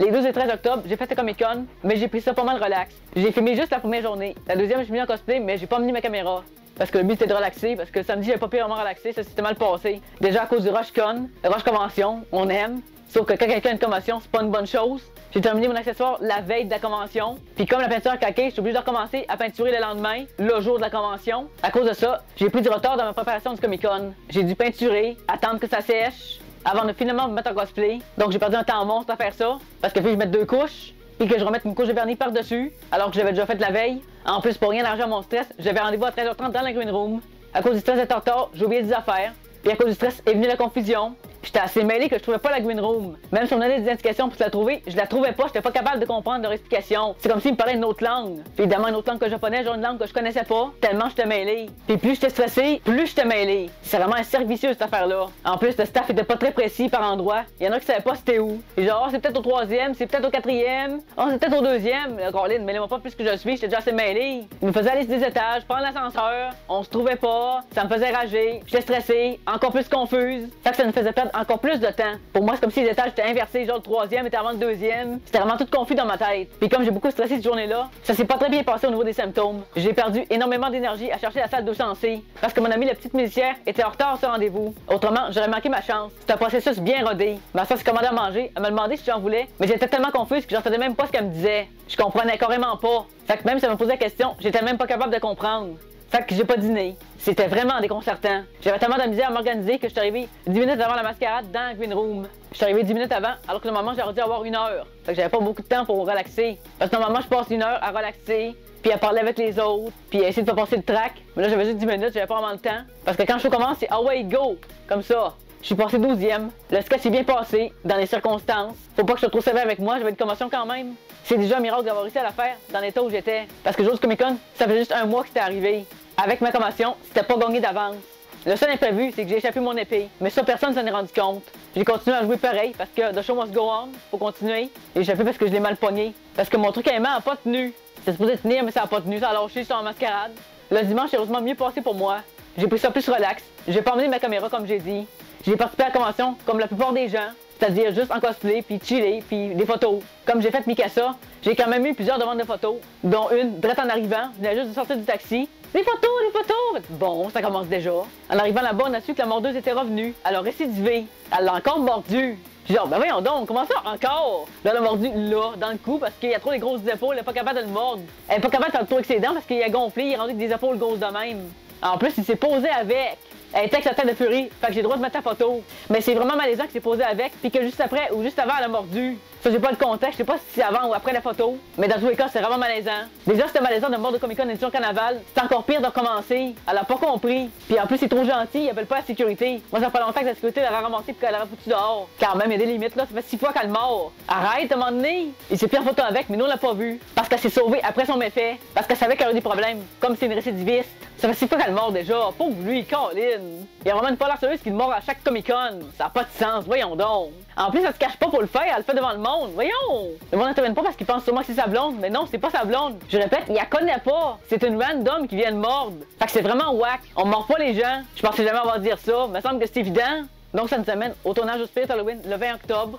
Les 12 et 13 octobre, j'ai fait le Comic Con, mais j'ai pris ça pas mal relax. J'ai filmé juste la première journée. La deuxième, je suis mis en cosplay, mais j'ai pas emmené ma caméra. Parce que le but c'était de relaxer, parce que samedi, j'avais pas pu vraiment relaxer, ça s'était mal passé. Déjà à cause du Rush Con, le Rush Convention, on aime. Sauf que quand quelqu'un a une convention, c'est pas une bonne chose. J'ai terminé mon accessoire la veille de la convention. Puis comme la peinture a craqué, je suis obligé de recommencer à peinturer le lendemain, le jour de la convention. À cause de ça, j'ai pris du retard dans ma préparation du Comic Con. J'ai dû peinturer, attendre que ça sèche, avant de finalement me mettre en cosplay. Donc j'ai perdu un temps monstre à faire ça, parce que puis je mette 2 couches, puis que je remette une couche de vernis par-dessus, alors que j'avais déjà fait la veille. En plus, pour rien arranger à mon stress, j'avais rendez-vous à 13h30 dans la Green Room. À cause du stress d'être en retard, j'ai oublié des affaires. Puis à cause du stress est venue la confusion. J'étais assez mêlé que je trouvais pas la Green Room. Même si on me donnait des indications pour la trouver, je la trouvais pas, j'étais pas capable de comprendre leur explication. C'est comme s'ils me parlaient une autre langue. Puis évidemment, une autre langue que je japonais, genre une langue que je connaissais pas, tellement j'étais mêlé. Puis plus j'étais stressé, plus j'étais mêlé. C'est vraiment un cercle vicieux cette affaire-là. En plus, le staff était pas très précis par endroit. Il y en a qui savaient pas c'était où. Et genre, oh, c'est peut-être au 3e, c'est peut-être au 4e, oh, c'est peut-être au 2e. Colin, mêlez-moi pas plus que je suis, j'étais déjà assez mêlé. Ils me faisaient aller sur des étages, prendre l'ascenseur, on se trouvait pas, ça me faisait rager, j'étais stressé, encore plus confuse. Ça me faisait perdre encore plus de temps. Pour moi, c'est comme si les étages étaient inversés, genre le 3e était avant le 2e. C'était vraiment tout confus dans ma tête. Puis comme j'ai beaucoup stressé cette journée-là, ça s'est pas très bien passé au niveau des symptômes. J'ai perdu énormément d'énergie à chercher la salle 200C parce que mon amie la petite musicière était en retard à ce rendez-vous. Autrement, j'aurais manqué ma chance. C'est un processus bien rodé. Ma soeur s'est commandée à manger, elle m'a demandé si j'en voulais, mais j'étais tellement confuse que j'entendais même pas ce qu'elle me disait. Je comprenais carrément pas. Fait que même si elle me posait la question, j'étais même pas capable de comprendre. Fait que j'ai pas dîné. C'était vraiment déconcertant. J'avais tellement de misère à m'organiser que je suis arrivé 10 minutes avant la mascarade dans la Green Room. Je suis arrivé 10 minutes avant, alors que normalement j'aurais dû avoir 1 heure. Fait que j'avais pas beaucoup de temps pour relaxer. Parce que normalement je passe 1 heure à relaxer, puis à parler avec les autres, puis à essayer de pas passer le track. Mais là j'avais juste 10 minutes, j'avais pas vraiment le temps. Parce que quand le show commence, c'est away go! Comme ça. Je suis passé 12e. Le sketch est bien passé, dans les circonstances. Faut pas que je sois trop sévère avec moi, j'avais une commotion quand même. C'est déjà un miracle d'avoir réussi à la faire dans l'état où j'étais. Parce que jour du Comic Con, ça fait juste 1 mois que c'était arrivé. Avec ma commotion, c'était pas gagné d'avance. Le seul imprévu, c'est que j'ai échappé mon épée. Mais ça, personne s'en est rendu compte. J'ai continué à jouer pareil parce que the show must go on, faut continuer. J'ai échappé parce que je l'ai mal pogné. Parce que mon truc à aimant a pas tenu. C'était supposé tenir, mais ça a pas tenu, ça a lâché, j'étais en mascarade. Le dimanche, c'est heureusement mieux passé pour moi. J'ai pris ça plus relax. J'ai pas emmené ma caméra comme j'ai dit. J'ai participé à la convention comme la plupart des gens. C'est-à-dire juste en cosplay, puis chiller, puis des photos. Comme j'ai fait Mikasa, j'ai quand même eu plusieurs demandes de photos, dont une, direct en arrivant, je venais juste de sortir du taxi. Des photos, des photos! Bon, ça commence déjà. En arrivant là-bas, on a su que la mordeuse était revenue. Elle a récidivé. Elle l'a encore mordu. J'ai dit, ben voyons donc, comment ça encore? Là, elle a mordu là, dans le cou, parce qu'il y a trop des grosses épaules, elle est pas capable de le mordre. Elle est pas capable de faire le tour avec ses dents parce qu'il a gonflé, il est rendu avec des épaules grosses de même. En plus, il s'est posé avec. Elle était avec sa tête de furie, fait que j'ai le droit de mettre ta photo. Mais c'est vraiment malaisant qu'il s'est posé avec, puis que juste après ou juste avant, elle a mordu. Ça, j'ai pas le contexte, je sais pas si c'est avant ou après la photo, mais dans tous les cas, c'est vraiment malaisant. Déjà, c'était malaisant de mordre de Comic Con édition Carnaval, c'est encore pire de recommencer. Elle a pas compris. Puis en plus, c'est trop gentil, il appelle pas la sécurité. Moi, ça fait longtemps que la sécurité l'a ramassé puis qu'elle l'a foutu dehors. Quand même, il y a des limites là, ça fait 6 fois qu'elle mord. Arrête, à un moment donné. Il s'est pris en photo avec, mais nous, on l'a pas vu. Parce qu'elle s'est sauvée après son méfait. Parce qu'elle savait qu'elle avait des problèmes, comme c'est une récidiviste. Ça fait 6 fois qu'elle mord déjà. Pauvre lui, Colin. Il a vraiment une l'air sérieuse qu'il mord à chaque Comic-Con. Ça n'a pas de sens, voyons donc. En plus, elle se cache pas pour le faire, elle le fait devant le monde. Voyons. Le monde n'intervient pas parce qu'il pense sûrement que c'est sa blonde. Mais non, c'est pas sa blonde. Je répète, il la connaît pas. C'est une random qui vient de mordre. Fait que c'est vraiment whack. On mord pas les gens. Je pensais jamais avoir à dire ça. Il me semble que c'est évident. Donc ça nous amène au tournage du Spirit Halloween le 20 octobre.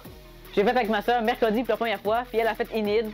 J'ai fait avec ma soeur mercredi pour la première fois, puis elle a fait Enid.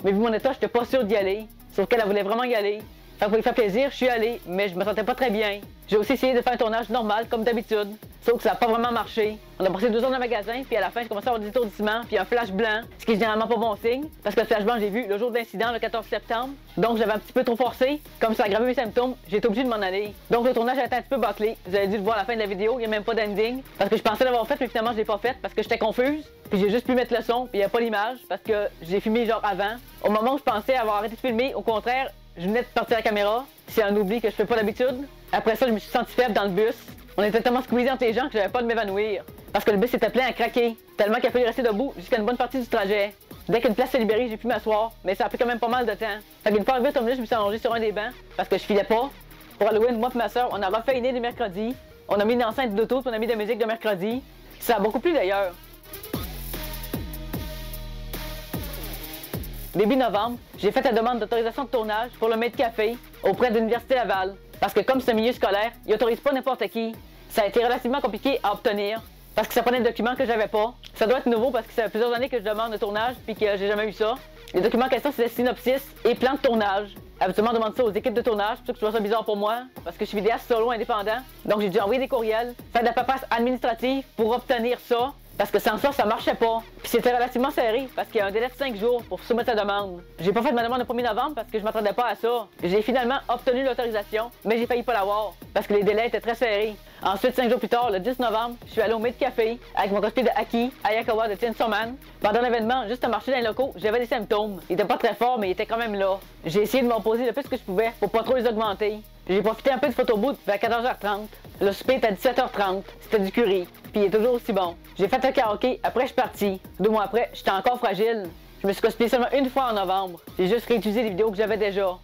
Mais vu mon état, j'étais pas sûr d'y aller. Sauf qu'elle voulait vraiment y aller. Fait que pour lui faire plaisir, je suis allé, mais je me sentais pas très bien. J'ai aussi essayé de faire un tournage normal, comme d'habitude. Sauf que ça n'a pas vraiment marché. On a passé 2 heures dans le magasin, puis à la fin, j'ai commencé à avoir des étourdissements, puis un flash blanc, ce qui est généralement pas bon signe, parce que le flash blanc, j'ai vu le jour de l'incident, le 14 septembre. Donc j'avais un petit peu trop forcé. Comme ça a aggravé mes symptômes, j'ai été obligé de m'en aller. Donc le tournage a été un petit peu bâclé. Vous avez dû le voir à la fin de la vidéo, il n'y a même pas d'ending. Parce que je pensais l'avoir fait, mais finalement, je l'ai pas fait, parce que j'étais confuse. Puis j'ai juste pu mettre le son, puis il n'y a pas l'image, parce que j'ai filmé genre avant. Au moment où je pensais avoir arrêté de filmer, au contraire, je venais de partir la caméra. C'est un oubli que je fais pas d'habitude. Après ça, je me suis senti faible dans le bus. On était tellement squeezés entre les gens que j'avais pas de m'évanouir. Parce que le bus était plein à craquer. Tellement qu'il a fallu rester debout jusqu'à une bonne partie du trajet. Dès qu'une place s'est libérée, j'ai pu m'asseoir. Mais ça a pris quand même pas mal de temps. Fait qu'une fois arrivé au je me suis allongé sur un des bancs. Parce que je filais pas. Pour Halloween, moi et ma soeur, on a refait Enid le mercredi. On a mis une enceinte d'auto puis on a mis de la musique de mercredi. Ça a beaucoup plu d'ailleurs. Début novembre, j'ai fait la demande d'autorisation de tournage pour le Maître Café auprès de l'Université Laval. Parce que comme c'est un milieu scolaire, ils n'autorisent pas n'importe qui. Ça a été relativement compliqué à obtenir. Parce que ça prenait des documents que j'avais pas. Ça doit être nouveau parce que ça fait plusieurs années que je demande de tournage puis que j'ai jamais eu ça. Les documents en question, c'est le synopsis et plan de tournage. Habituellement, on demande ça aux équipes de tournage, c'est pour ça que je trouve ça bizarre pour moi, parce que je suis vidéaste solo indépendant. Donc j'ai dû envoyer des courriels, faire de la paperasse administrative pour obtenir ça. Parce que sans ça marchait pas. Puis c'était relativement serré, parce qu'il y a un délai de 5 jours pour soumettre sa demande. J'ai pas fait ma demande le 1er novembre parce que je m'attendais pas à ça. J'ai finalement obtenu l'autorisation, mais j'ai failli pas l'avoir, parce que les délais étaient très serrés. Ensuite, 5 jours plus tard, le 10 novembre, je suis allé au Maître Café avec mon cosplay de Aki, Ayakawa de Chainsaw Man. Pendant l'événement, juste à marcher dans les locaux, j'avais des symptômes. Il était pas très fort, mais il était quand même là. J'ai essayé de m'opposer le plus que je pouvais pour pas trop les augmenter. J'ai profité un peu de photoboot vers 14h30. Le souper était à 17h30. C'était du curry. Puis il est toujours aussi bon. J'ai fait un karaoké, après je suis parti. 2 mois après, j'étais encore fragile. Je me suis cosplayé seulement une fois en novembre. J'ai juste réutilisé les vidéos que j'avais déjà.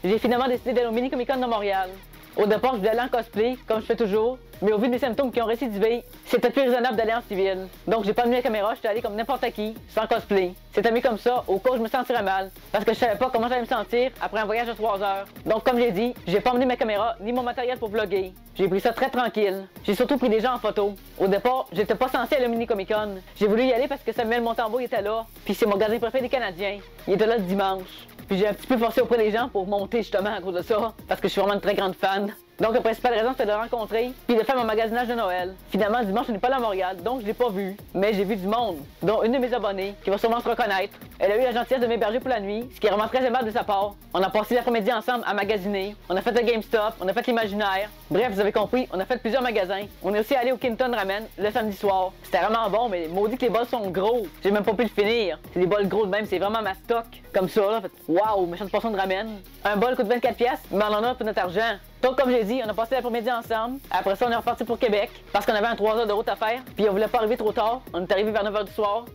J'ai finalement décidé d'aller au Mini Comic Con de Montréal. Au départ, je voulais aller en cosplay, comme je fais toujours, mais au vu des symptômes qui ont récidivé, c'était plus raisonnable d'aller en civil. Donc j'ai pas amené la caméra, je suis allé comme n'importe qui, sans cosplay. C'était mieux comme ça, au cas où je me sentirais mal, parce que je savais pas comment j'allais me sentir après un voyage de 3 heures. Donc comme j'ai dit, j'ai pas emmené ma caméra ni mon matériel pour vlogger. J'ai pris ça très tranquille. J'ai surtout pris des gens en photo. Au départ, j'étais pas censé aller au Mini Comic Con. J'ai voulu y aller parce que Samuel Montembeault était là, puis c'est mon gardien préféré des Canadiens. Il était là le dimanche. Puis j'ai un petit peu forcé auprès des gens pour monter justement à cause de ça, parce que je suis vraiment une très grande fan. Donc la principale raison c'était de le rencontrer, puis de faire mon magasinage de Noël. Finalement, dimanche, je n'ai pas allé à Montréal, donc je l'ai pas vu. Mais j'ai vu du monde, dont une de mes abonnées, qui va sûrement se reconnaître. Elle a eu la gentillesse de m'héberger pour la nuit, ce qui est vraiment très aimable de sa part. On a passé l'après-midi ensemble à magasiner, on a fait le GameStop, on a fait l'Imaginaire. Bref, vous avez compris, on a fait plusieurs magasins. On est aussi allé au Kinton Ramen le samedi soir. C'était vraiment bon, mais maudit que les bols sont gros. J'ai même pas pu le finir. C'est des bols gros de même, c'est vraiment ma stock. Comme ça, là, waouh, méchante portion de ramen. Un bol coûte 24$, mais on en a pour notre argent. Donc, comme j'ai dit, on a passé l'après-midi ensemble. Après ça, on est reparti pour Québec parce qu'on avait un 3 heures de route à faire. Puis on voulait pas arriver trop tard. On est arrivé vers 9h du soir.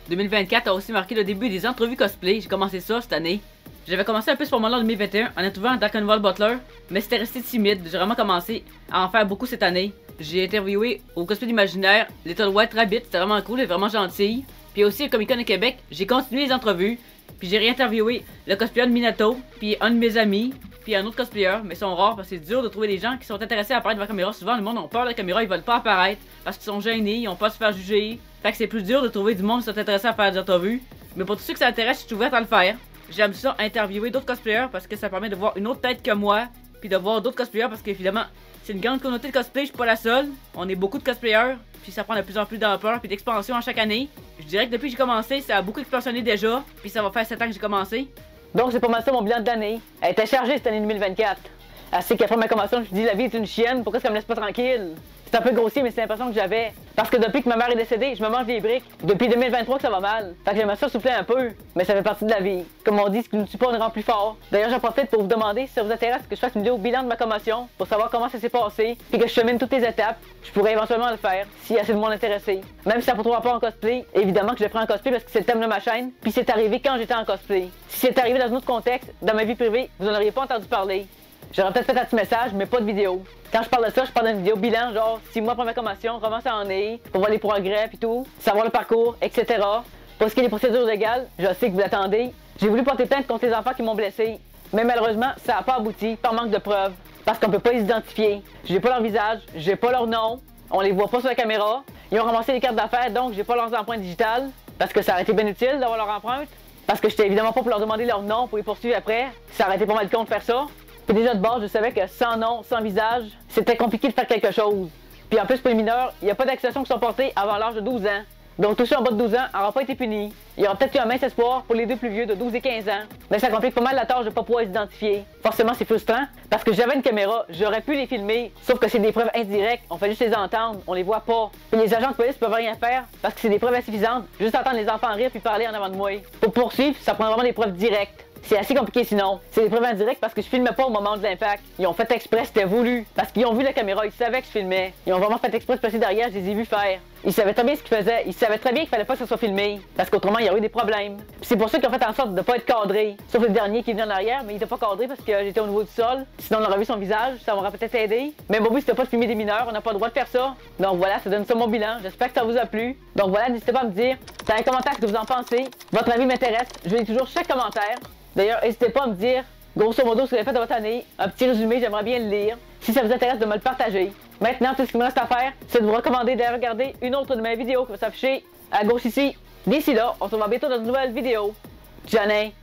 2024 a aussi marqué le début des entrevues cosplay. J'ai commencé ça cette année. J'avais commencé un peu ce format-là en 2021 en trouvant Dark Carnival Butler, mais c'était resté timide. J'ai vraiment commencé à en faire beaucoup cette année. J'ai interviewé au cosplay d'Imaginaire Little White Rabbit. C'était vraiment cool et vraiment gentil. Puis aussi au Comic Con de Québec, j'ai continué les entrevues. Puis j'ai réinterviewé le cosplayer de Minato, puis un de mes amis, puis un autre cosplayer, mais ils sont rares parce que c'est dur de trouver des gens qui sont intéressés à apparaître devant la caméra. Souvent, le monde a peur de la caméra, ils veulent pas apparaître parce qu'ils sont gênés, ils ont peur de se faire juger. Fait que c'est plus dur de trouver du monde qui sont intéressés à faire des entrevues. Mais pour tous ceux que ça intéresse, je suis ouverte à le faire. J'aime ça interviewer d'autres cosplayers parce que ça permet de voir une autre tête que moi, puis de voir d'autres cosplayers parce qu'évidemment, c'est une grande communauté de cosplay, je suis pas la seule. On est beaucoup de cosplayers, puis ça prend de plus en plus d'ampleur puis d'expansion à chaque année. Je dirais que depuis que j'ai commencé, ça a beaucoup expansionné déjà, puis ça va faire 7 ans que j'ai commencé. Donc c'est pas mal ça mon bilan de l'année. Elle était chargée cette année 2024. Assez qu'après ma convention, je dis la vie est une chienne, pourquoi ça me laisse pas tranquille? C'est un peu grossier, mais c'est l'impression que j'avais. Parce que depuis que ma mère est décédée, je me mange des briques. Depuis 2023 que ça va mal. Fait que j'aimerais ça souffler un peu, mais ça fait partie de la vie. Comme on dit, ce qui nous tue pas, on rend plus fort. D'ailleurs, j'en profite pour vous demander si ça vous intéresse que je fasse une vidéo bilan de ma commotion pour savoir comment ça s'est passé, puis que je chemine toutes les étapes. Je pourrais éventuellement le faire, s'il y a assez de monde intéressé. Même si ça ne pas en cosplay, évidemment que je le ferai en cosplay parce que c'est le thème de ma chaîne, puis c'est arrivé quand j'étais en cosplay. Si c'est arrivé dans un autre contexte, dans ma vie privée, vous n'en auriez pas entendu parler. J'aurais peut-être fait un petit message, mais pas de vidéo. Quand je parle de ça, je parle d'une vidéo bilan, genre 6 mois après ma commotion, comment ça en est, pour voir les progrès pis tout, savoir le parcours, etc. Pour ce qui est des procédures légales, je sais que vous l'attendez. J'ai voulu porter plainte contre les enfants qui m'ont blessé, mais malheureusement, ça n'a pas abouti par manque de preuves, parce qu'on peut pas les identifier. J'ai pas leur visage, j'ai pas leur nom, on les voit pas sur la caméra. Ils ont ramassé les cartes d'affaires, donc j'ai pas leurs empreintes digitales, parce que ça aurait été bien utile d'avoir leur empreinte. Parce que j'étais évidemment pas pour leur demander leur nom pour les poursuivre après, ça aurait été pas mal con de faire ça. Puis déjà de base, je savais que sans nom, sans visage, c'était compliqué de faire quelque chose. Puis en plus, pour les mineurs, il n'y a pas d'accusations qui sont portées avant l'âge de 12 ans. Donc tous ceux en bas de 12 ans n'auront pas été punis. Il y aura peut-être eu un mince espoir pour les deux plus vieux de 12 et 15 ans. Mais ça complique pas mal la tâche de ne pas pouvoir les identifier. Forcément, c'est frustrant, parce que j'avais une caméra, j'aurais pu les filmer, sauf que c'est des preuves indirectes, on fait juste les entendre, on les voit pas. Puis les agents de police peuvent rien faire, parce que c'est des preuves insuffisantes, juste entendre les enfants rire puis parler en avant de moi. Pour poursuivre, ça prend vraiment des preuves directes. C'est assez compliqué sinon. C'est des preuves indirectes parce que je filmais pas au moment de l'impact. Ils ont fait exprès, c'était voulu. Parce qu'ils ont vu la caméra, ils savaient que je filmais. Ils ont vraiment fait exprès de passer derrière, je les ai vus faire. Ils savaient très bien ce qu'ils faisaient. Ils savaient très bien qu'il fallait pas que ça soit filmé. Parce qu'autrement, il y aurait eu des problèmes. Puis c'est pour ça qu'ils ont fait en sorte de pas être cadré. Sauf le dernier qui est venu en arrière, mais il était pas cadré parce que j'étais au niveau du sol. Sinon, on aurait vu son visage, ça m'aurait peut-être aidé. Mais mon but, c'était pas de filmer des mineurs, on n'a pas le droit de faire ça. Donc voilà, ça donne ça mon bilan. J'espère que ça vous a plu. Donc voilà, n'hésitez pas à me dire dans les commentaires ce que vous en pensez. Votre avis m'intéresse. Je lis toujours chaque commentaire. D'ailleurs, n'hésitez pas à me dire, grosso modo, ce que vous avez fait de votre année. Un petit résumé, j'aimerais bien le lire. Si ça vous intéresse de me le partager. Maintenant, tout ce qu'il me reste à faire, c'est de vous recommander d'aller regarder une autre de mes vidéos qui va s'afficher à gauche ici. D'ici là, on se revoit bientôt dans une nouvelle vidéo. Johnny.